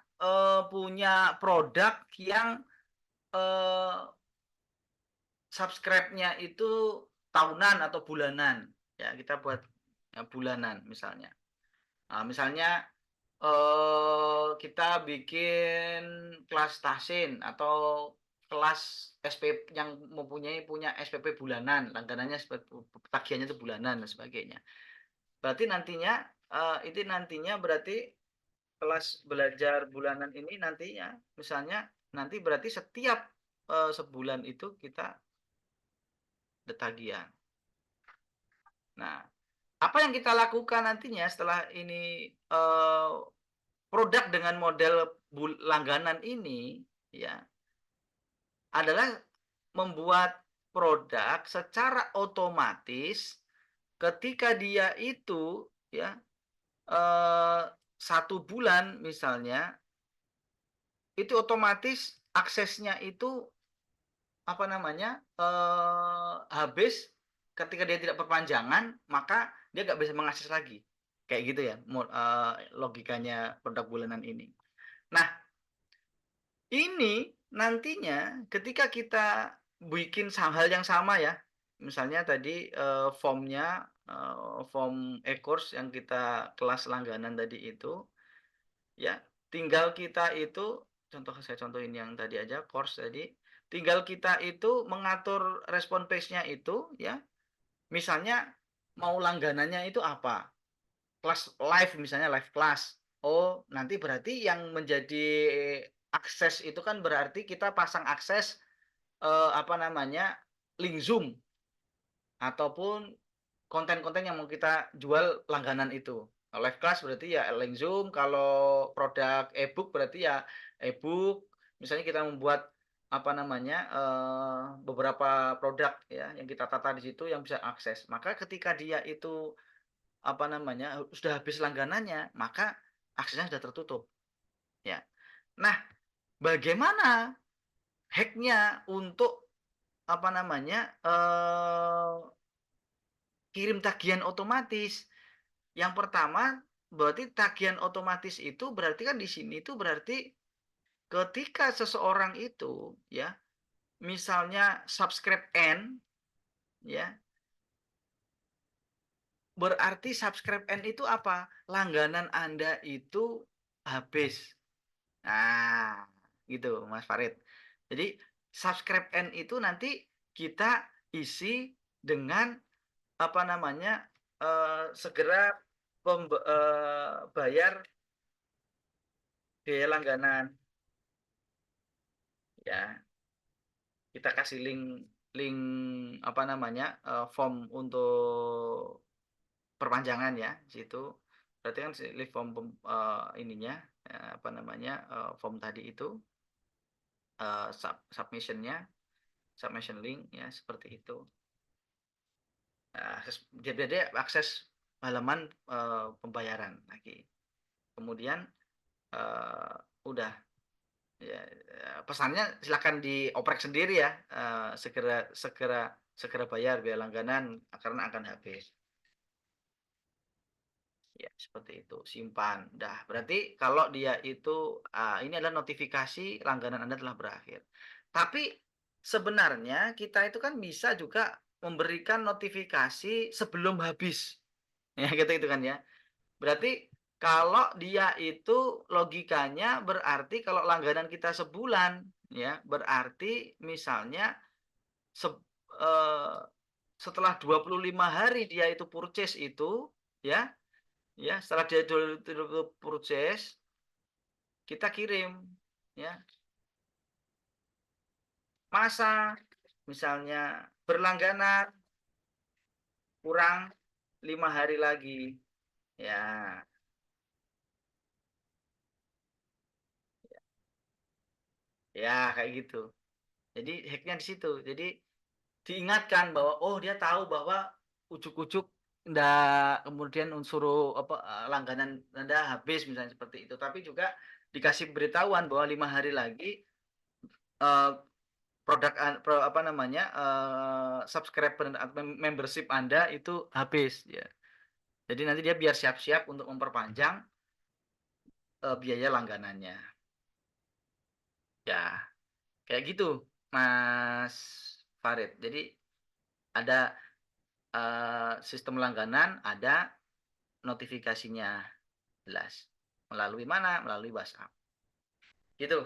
punya produk yang eh, subscribe-nya itu tahunan atau bulanan, ya kita buat ya, bulanan misalnya. Nah, misalnya kita bikin kelas tahsin atau kelas SP yang punya SPP bulanan, langganannya tagihannya itu bulanan dan sebagainya. Berarti nantinya itu nantinya berarti kelas belajar bulanan ini nantinya misalnya nanti berarti setiap sebulan itu kita ada tagihan. Nah, apa yang kita lakukan nantinya setelah ini produk dengan model langganan ini ya adalah membuat produk secara otomatis ketika dia itu ya eh, 1 bulan misalnya itu otomatis aksesnya itu apa namanya habis ketika dia tidak perpanjangan maka dia nggak bisa mengakses lagi kayak gitu ya logikanya produk bulanan ini. Nah ini nantinya ketika kita bikin hal yang sama ya, misalnya tadi formnya form e-course yang kita kelas langganan tadi itu, ya tinggal kita itu saya contohin yang tadi aja course tadi, tinggal kita itu mengatur respon page-nya itu ya, misalnya mau langganannya itu apa, kelas live misalnya live kelas. Oh, nanti berarti yang menjadi akses itu kan berarti kita pasang akses apa namanya? Link Zoom ataupun konten-konten yang mau kita jual langganan itu. Kalau live class berarti ya link Zoom, kalau produk e-book berarti ya e-book. Misalnya kita membuat apa namanya? Beberapa produk ya yang kita tata di situ yang bisa akses. Maka ketika dia itu apa namanya sudah habis langganannya maka aksesnya sudah tertutup ya. Nah bagaimana hacknya untuk apa namanya kirim tagihan otomatis. Yang pertama berarti tagihan otomatis itu berarti kan di sini itu berarti ketika seseorang itu ya misalnya subscribe N ya berarti subscribe N itu apa? Langganan Anda itu habis. Nah, gitu Mas Farid. Jadi subscribe N itu nanti kita isi dengan apa namanya segera bayar biaya langganan. Ya, kita kasih link link apa namanya form untuk perpanjangan ya situ. Berarti kan link form ininya apa namanya form tadi itu submissionnya submission link ya seperti itu. Nah, jadi akses halaman pembayaran lagi. Kemudian udah ya, pesannya silakan dioprek sendiri ya. Segera segera segera bayar biaya langganan karena akan habis. Ya, seperti itu. Simpan. Dah, berarti kalau dia itu ini adalah notifikasi langganan Anda telah berakhir. Tapi sebenarnya kita itu kan bisa juga memberikan notifikasi sebelum habis. Ya, gitu itu kan ya. Berarti kalau dia itu logikanya berarti kalau langganan kita sebulan, ya, berarti misalnya se- eh, setelah 25 hari dia itu purchase itu, ya, setelah dia dulu purchase, kita kirim, ya, masa misalnya berlangganan kurang 5 hari lagi, ya, kayak gitu. Jadi hacknya di situ. Jadi diingatkan bahwa oh dia tahu bahwa ujuk-ujuk ndak kemudian unsur apa langganan Anda habis misalnya seperti itu. Tapi juga dikasih beritahuan bahwa 5 hari lagi eh, produk apa namanya subscriber membership Anda itu habis ya. Jadi nanti dia biar siap-siap untuk memperpanjang biaya langganannya. Ya, kayak gitu, Mas Farid. Jadi ada sistem langganan, ada notifikasinya jelas. Melalui mana? Melalui WhatsApp. Gitu.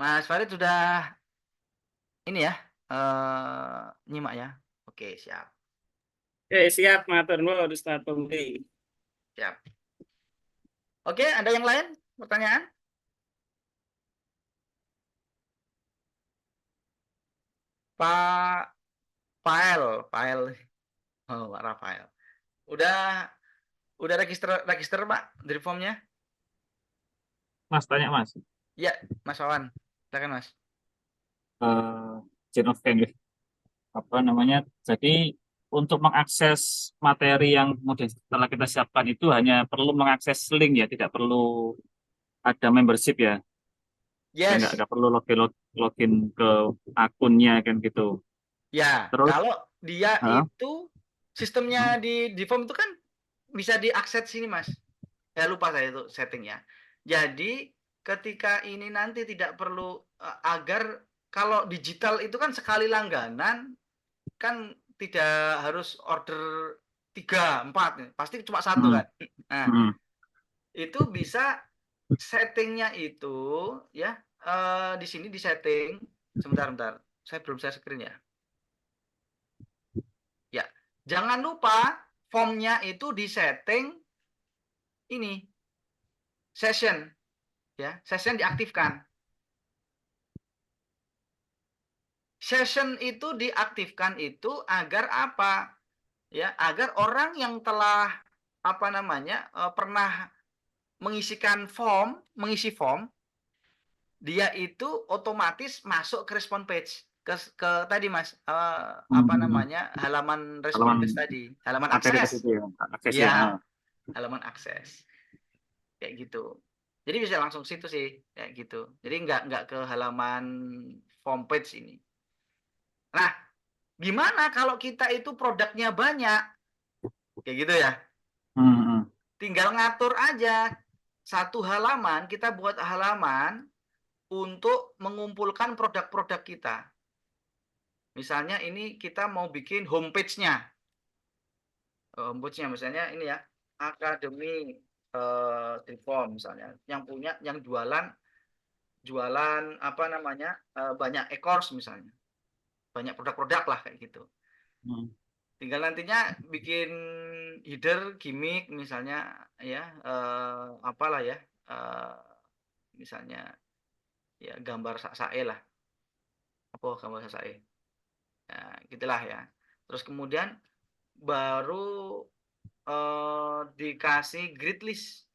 Mas Farid sudah ini ya, nyimak ya. Oke, siap. Oke, siap, matur nuwun Ustaz Pembeli. Siap. Oke, ada yang lain pertanyaan? Pak Pael. Oh, Pak Rafael. Udah register Pak dari formnya? Mas, tanya Mas. Ya, Mas Wawan. Silakan Mas. Eh chain of command, apa namanya? Jadi untuk mengakses materi yang kemudian setelah kita siapkan itu hanya perlu mengakses link ya, tidak perlu ada membership ya. Ya Yes. nggak perlu login ke akunnya kan gitu. Ya, Terus, kalau dia hah? itu sistemnya di form itu kan bisa diakses sini Mas. Ya lupa saya itu settingnya. Jadi ketika ini nanti tidak perlu agar kalau digital itu kan sekali langganan kan tidak harus order 3, 4, pasti cuma satu Hmm, kan. Nah, hmm. itu bisa settingnya itu ya di sini di setting sebentar. Saya belum share screen ya. Ya, jangan lupa formnya itu di setting ini session ya, session diaktifkan. Session itu diaktifkan itu agar apa? Ya, agar orang yang telah apa namanya pernah mengisi form, dia itu otomatis masuk ke respon page ke tadi Mas apa Hmm. namanya halaman respon Halaman page tadi, halaman materi tadi akses. itu ya, akses ya. Ya, halaman akses. Kayak gitu. Jadi bisa langsung situ sih, kayak gitu. Jadi nggak ke halaman form page ini. Nah, gimana kalau kita itu produknya banyak? Kayak gitu ya. Hmm, hmm. Tinggal ngatur aja. Satu halaman, kita buat halaman untuk mengumpulkan produk-produk kita. Misalnya ini kita mau bikin homepage-nya. Homepage-nya misalnya ini ya, Akademi Tripom misalnya. Yang punya, yang jualan apa namanya, banyak e-course misalnya. Banyak produk-produk lah kayak gitu. Hmm. Tinggal nantinya bikin header, gimmick misalnya ya, apalah ya, misalnya ya gambar sae lah, apa gambar sae, nah, gitulah ya. Terus kemudian baru dikasih grid list,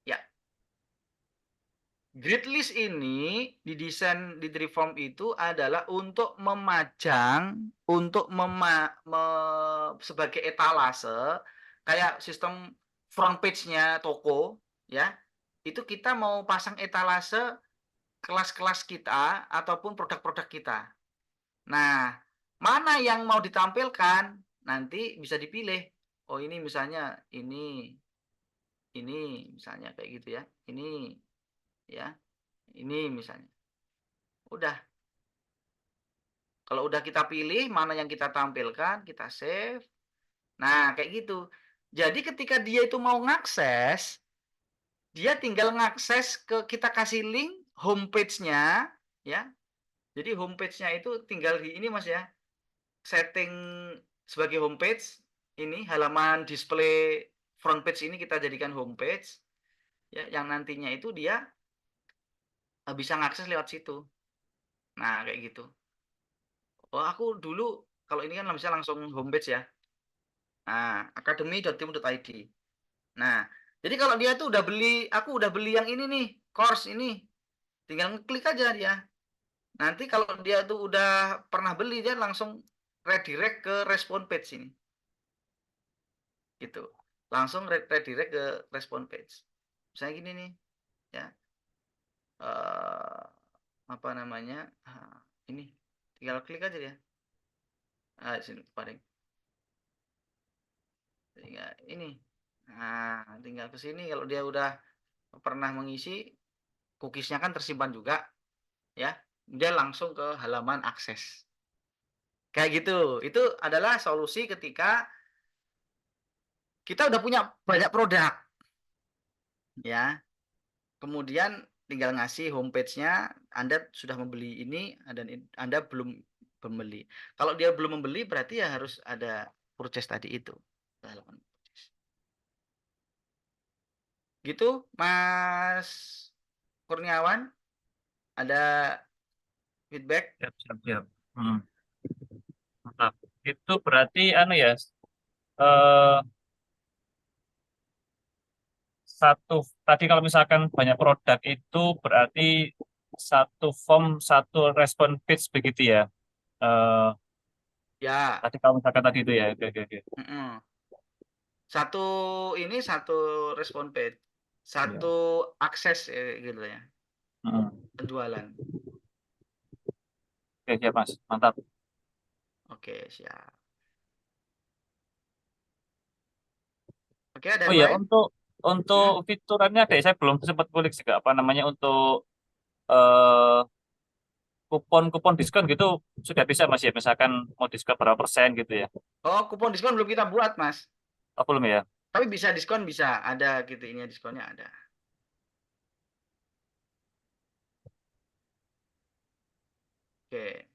ya. Grid list ini didesain di Triform itu adalah untuk memajang, untuk sebagai etalase, kayak sistem front page-nya toko, ya. Itu kita mau pasang etalase kelas-kelas kita ataupun produk-produk kita. Nah, mana yang mau ditampilkan? nanti bisa dipilih. Oh ini misalnya ini misalnya kayak gitu ya. Ini ya, ini misalnya. Udah. Kalau udah kita pilih mana yang kita tampilkan, kita save. Nah, kayak gitu. Jadi ketika dia itu mau ngakses, dia tinggal ngakses ke kita kasih link homepage-nya ya. Jadi homepage-nya itu tinggal di ini Mas ya. Setting sebagai homepage ini halaman display front page ini kita jadikan homepage ya yang nantinya itu dia bisa ngakses lewat situ. Nah, kayak gitu. Oh, aku dulu kalau ini kan bisa langsung homepage ya. Nah, academy.tim.id. Nah, jadi kalau dia tuh udah beli, aku udah beli yang ini nih, course ini. Tinggal ngeklik aja dia. Nanti kalau dia tuh udah pernah beli, dia langsung redirect ke respon page ini. Gitu. Langsung redirect ke respon page. Misalnya gini nih, ya. Apa namanya? Ini. Tinggal klik aja dia. Sini paling. Tinggal ini. Nah, tinggal ke sini kalau dia udah pernah mengisi, cookies-nya kan tersimpan juga, ya. Dia langsung ke halaman akses. Kayak gitu. Itu adalah solusi ketika kita udah punya banyak produk, ya. Kemudian tinggal ngasih homepage-nya, Anda sudah membeli ini dan Anda belum membeli. Kalau dia belum membeli berarti ya harus ada purchase tadi itu. Halaman purchase. Gitu, Mas Kurniawan, ada feedback? Siap, siap, siap. Mantap. Itu berarti anu ya, eh, satu tadi kalau misalkan banyak produk itu berarti satu form satu respon page begitu ya. Eh, Ya. Tadi kalau misalkan tadi itu ya. Oke, oke, oke. Satu ini satu respon page, Iya. satu akses gitu ya, Hmm. penjualan. Oke, siap Mas. Mantap. Oke, siap. Oke, ada Oh yang ya, lain? untuk Hmm? fiturannya deh, saya belum sempat kulik juga apa namanya untuk eh, kupon-kupon diskon gitu sudah bisa Mas ya, misalkan mau diskon berapa persen gitu ya. Oh, kupon diskon belum kita buat, Mas. Oh, belum ya? Tapi bisa diskon bisa, ada gitu ini diskonnya ada. Oke.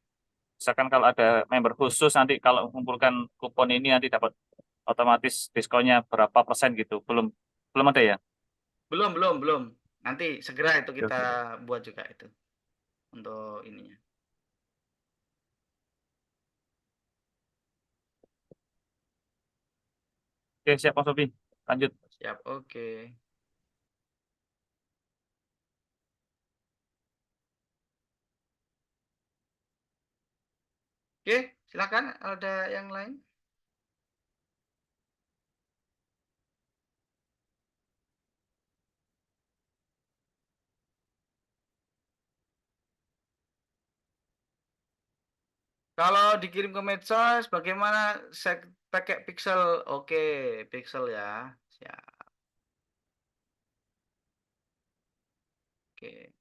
Misalkan kalau ada member khusus nanti kalau mengumpulkan kupon ini nanti dapat otomatis diskonnya berapa persen gitu. Belum belum ada ya? Belum. Nanti segera itu Oke, kita oke. buat juga itu untuk ininya. Oke, siap Mas Sofi. Lanjut. Siap, oke. Oke, silakan ada yang lain. Kalau dikirim ke medsos, bagaimana saya pakai pixel? Oke, pixel ya. Siap. Oke.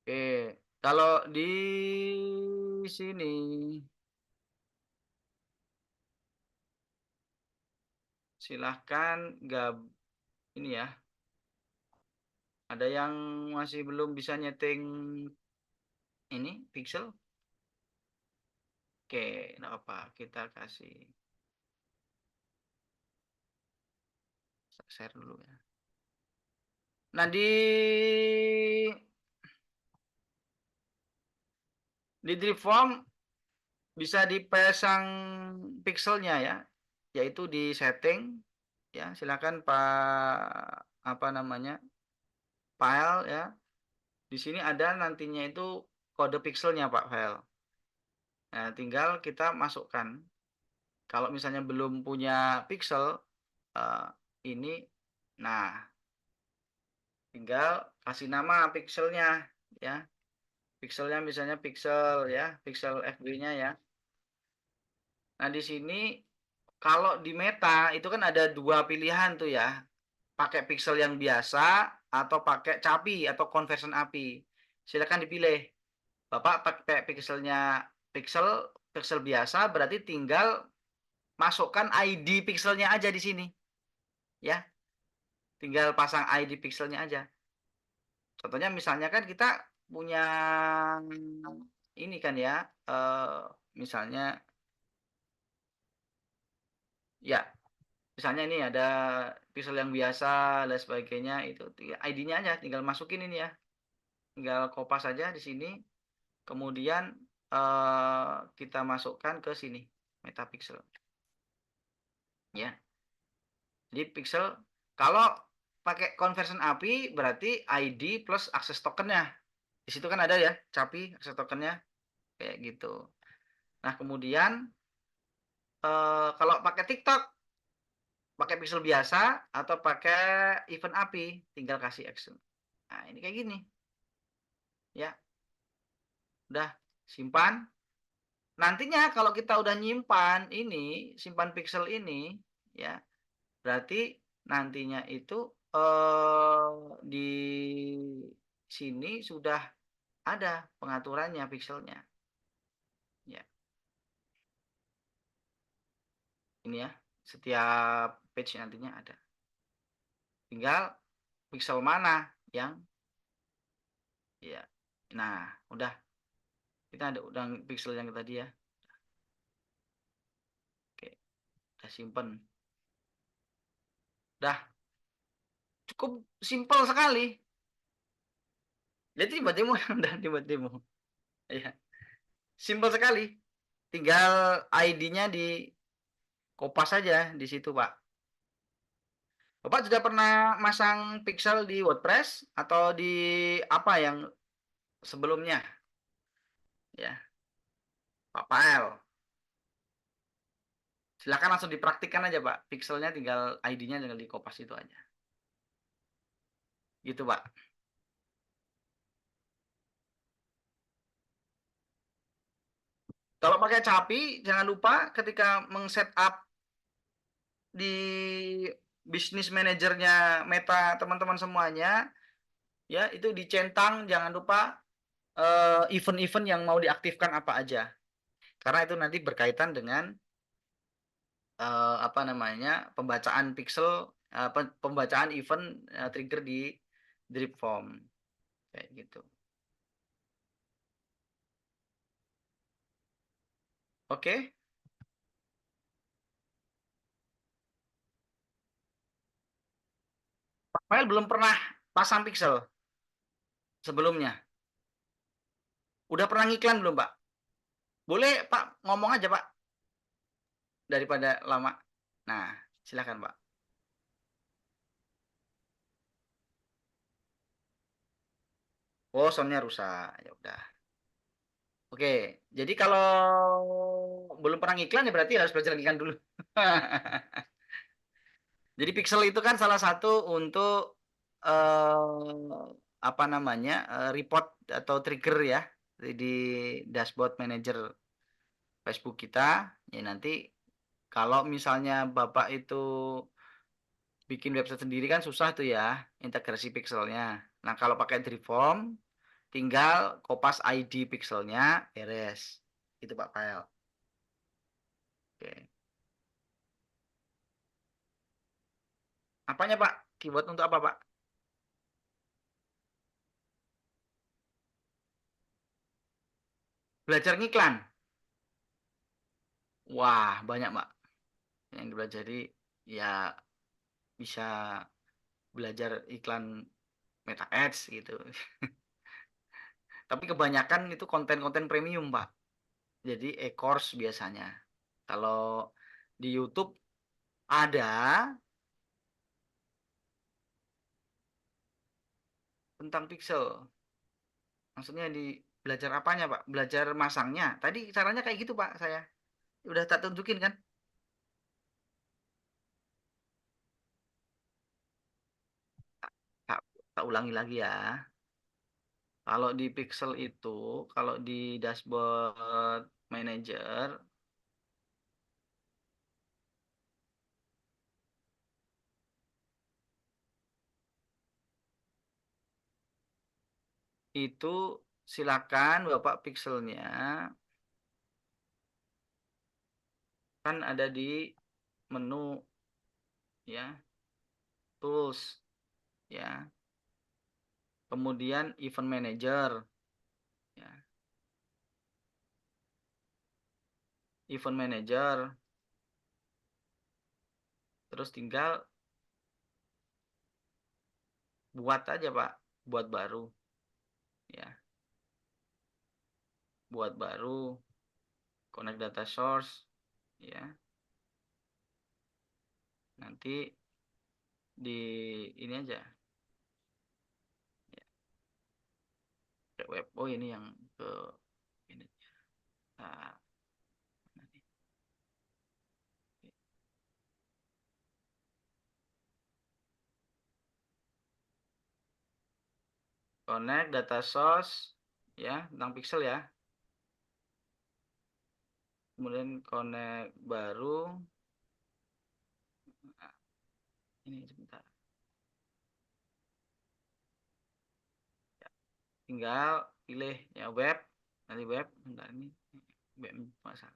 Oke. Kalau di sini silahkan nggak ini ya. Ada yang masih belum bisa nyeting ini pixel? Oke, nggak apa. Kita kasih share dulu ya. Nah di drip form bisa dipasang pixelnya ya, yaitu di setting ya. Silakan Pak apa namanya file ya. Di sini ada nantinya itu kode pixelnya Pak file. Nah, tinggal kita masukkan Kalau misalnya belum punya pixel ini, nah tinggal kasih nama pixelnya ya. Pixelnya misalnya pixel ya, pixel FB-nya ya. Nah, di sini kalau di Meta itu kan ada dua pilihan tuh ya. Pakai pixel yang biasa atau pakai CAPI atau conversion API. Silakan dipilih. Bapak pakai pixel biasa berarti tinggal masukkan ID pixelnya aja di sini. Ya, tinggal pasang ID pixelnya aja. Contohnya misalnya kan kita punya ini kan ya, misalnya ya, misalnya ini ada pixel yang biasa dan sebagainya itu ID-nya aja tinggal masukin ini ya. Tinggal kopas saja di sini. Kemudian kita masukkan ke sini metapixel. Ya. Jadi pixel kalau pakai conversion API berarti ID plus akses tokennya. Di situ kan ada ya, CAPI akses tokennya kayak gitu. Nah, kemudian kalau pakai TikTok pakai pixel biasa atau pakai event API tinggal kasih action. Nah, ini kayak gini. Ya, udah simpan. Nantinya kalau kita udah nyimpan ini, simpan pixel ini ya, berarti nantinya itu di sini sudah ada pengaturannya pixelnya. Ya, ini ya, setiap page nantinya ada. Tinggal pixel mana yang ya. Nah, udah kita ada udah pixel yang tadi ya. Oke, udah simpen. Udah cukup simpel sekali. Jadi tiba-tiba udah tiba-tiba. Ya, simpel sekali. Tinggal ID-nya di kopas saja di situ, Pak. Bapak sudah pernah masang pixel di WordPress atau di apa yang sebelumnya? Ya, Pak Pael. Silakan langsung dipraktikkan aja, Pak. Pixelnya tinggal ID-nya tinggal di kopas itu aja. Gitu, Pak. Kalau pakai CAPI, jangan lupa ketika meng-setup di bisnis manajernya Meta teman-teman semuanya, ya itu dicentang, jangan lupa event-event yang mau diaktifkan apa aja. Karena itu nanti berkaitan dengan apa namanya pembacaan pixel, pembacaan event trigger di drip form kayak gitu. Oke, Pak Mail belum pernah pasang pixel sebelumnya. Udah pernah ngiklan belum, Pak? Boleh Pak ngomong aja, Pak, daripada lama. Nah, silakan, Pak. Oh, soundnya rusak. Ya udah. Oke, jadi kalau belum pernah ngiklan ya berarti harus belajar ngiklan dulu. Jadi pixel itu kan salah satu untuk apa namanya report atau trigger ya di dashboard manager Facebook kita. Ya nanti kalau misalnya Bapak itu bikin website sendiri kan susah tuh ya integrasi pixelnya. Nah kalau pakai Driform tinggal kopas ID pixelnya beres. Itu Pak Pael. Oke. Apanya Pak? Keyword untuk apa Pak? Belajar ngiklan. Wah, banyak Pak. Yang dipelajari ya bisa belajar iklan Meta Ads gitu. Tapi kebanyakan itu konten-konten premium, Pak. Jadi e-course biasanya. Kalau di YouTube ada tentang pixel. Maksudnya di belajar apanya, Pak? Belajar masangnya. Tadi caranya kayak gitu, Pak, saya. Udah tak tunjukin kan? Tak ulangi lagi ya. Kalau di Pixel itu, kalau di dashboard manager, itu silakan Bapak pixelnya kan ada di menu ya, tools ya. Kemudian event manager ya. Event manager. Terus tinggal buat aja, Pak, buat baru ya. Buat baru, connect data source ya. Nanti di ini aja ya. Ke web. Oh, ini yang ke ini. Nah, nanti. Connect data source ya, tentang pixel ya. Kemudian connect baru. Nah, ini sebentar. Ya, tinggal pilih ya web, nanti web, bentar ini web masalah.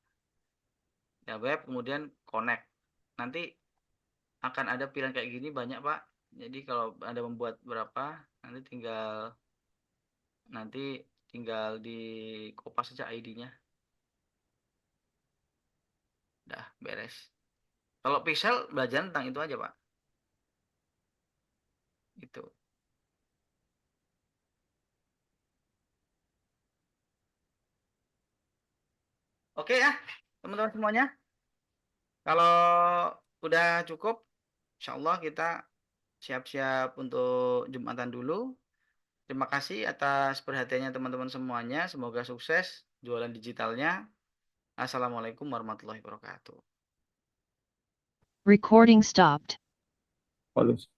Ya web, kemudian connect. Nanti akan ada pilihan kayak gini banyak, Pak. Jadi kalau Anda membuat berapa, nanti tinggal di kopas saja ID-nya. Dah beres. Kalau pixel belajar tentang itu aja, Pak. Itu. Oke ya, teman-teman semuanya. Kalau udah cukup, insya Allah kita siap-siap untuk Jumatan dulu. Terima kasih atas perhatiannya teman-teman semuanya. Semoga sukses jualan digitalnya. Assalamualaikum warahmatullahi wabarakatuh. Recording stopped. Halus.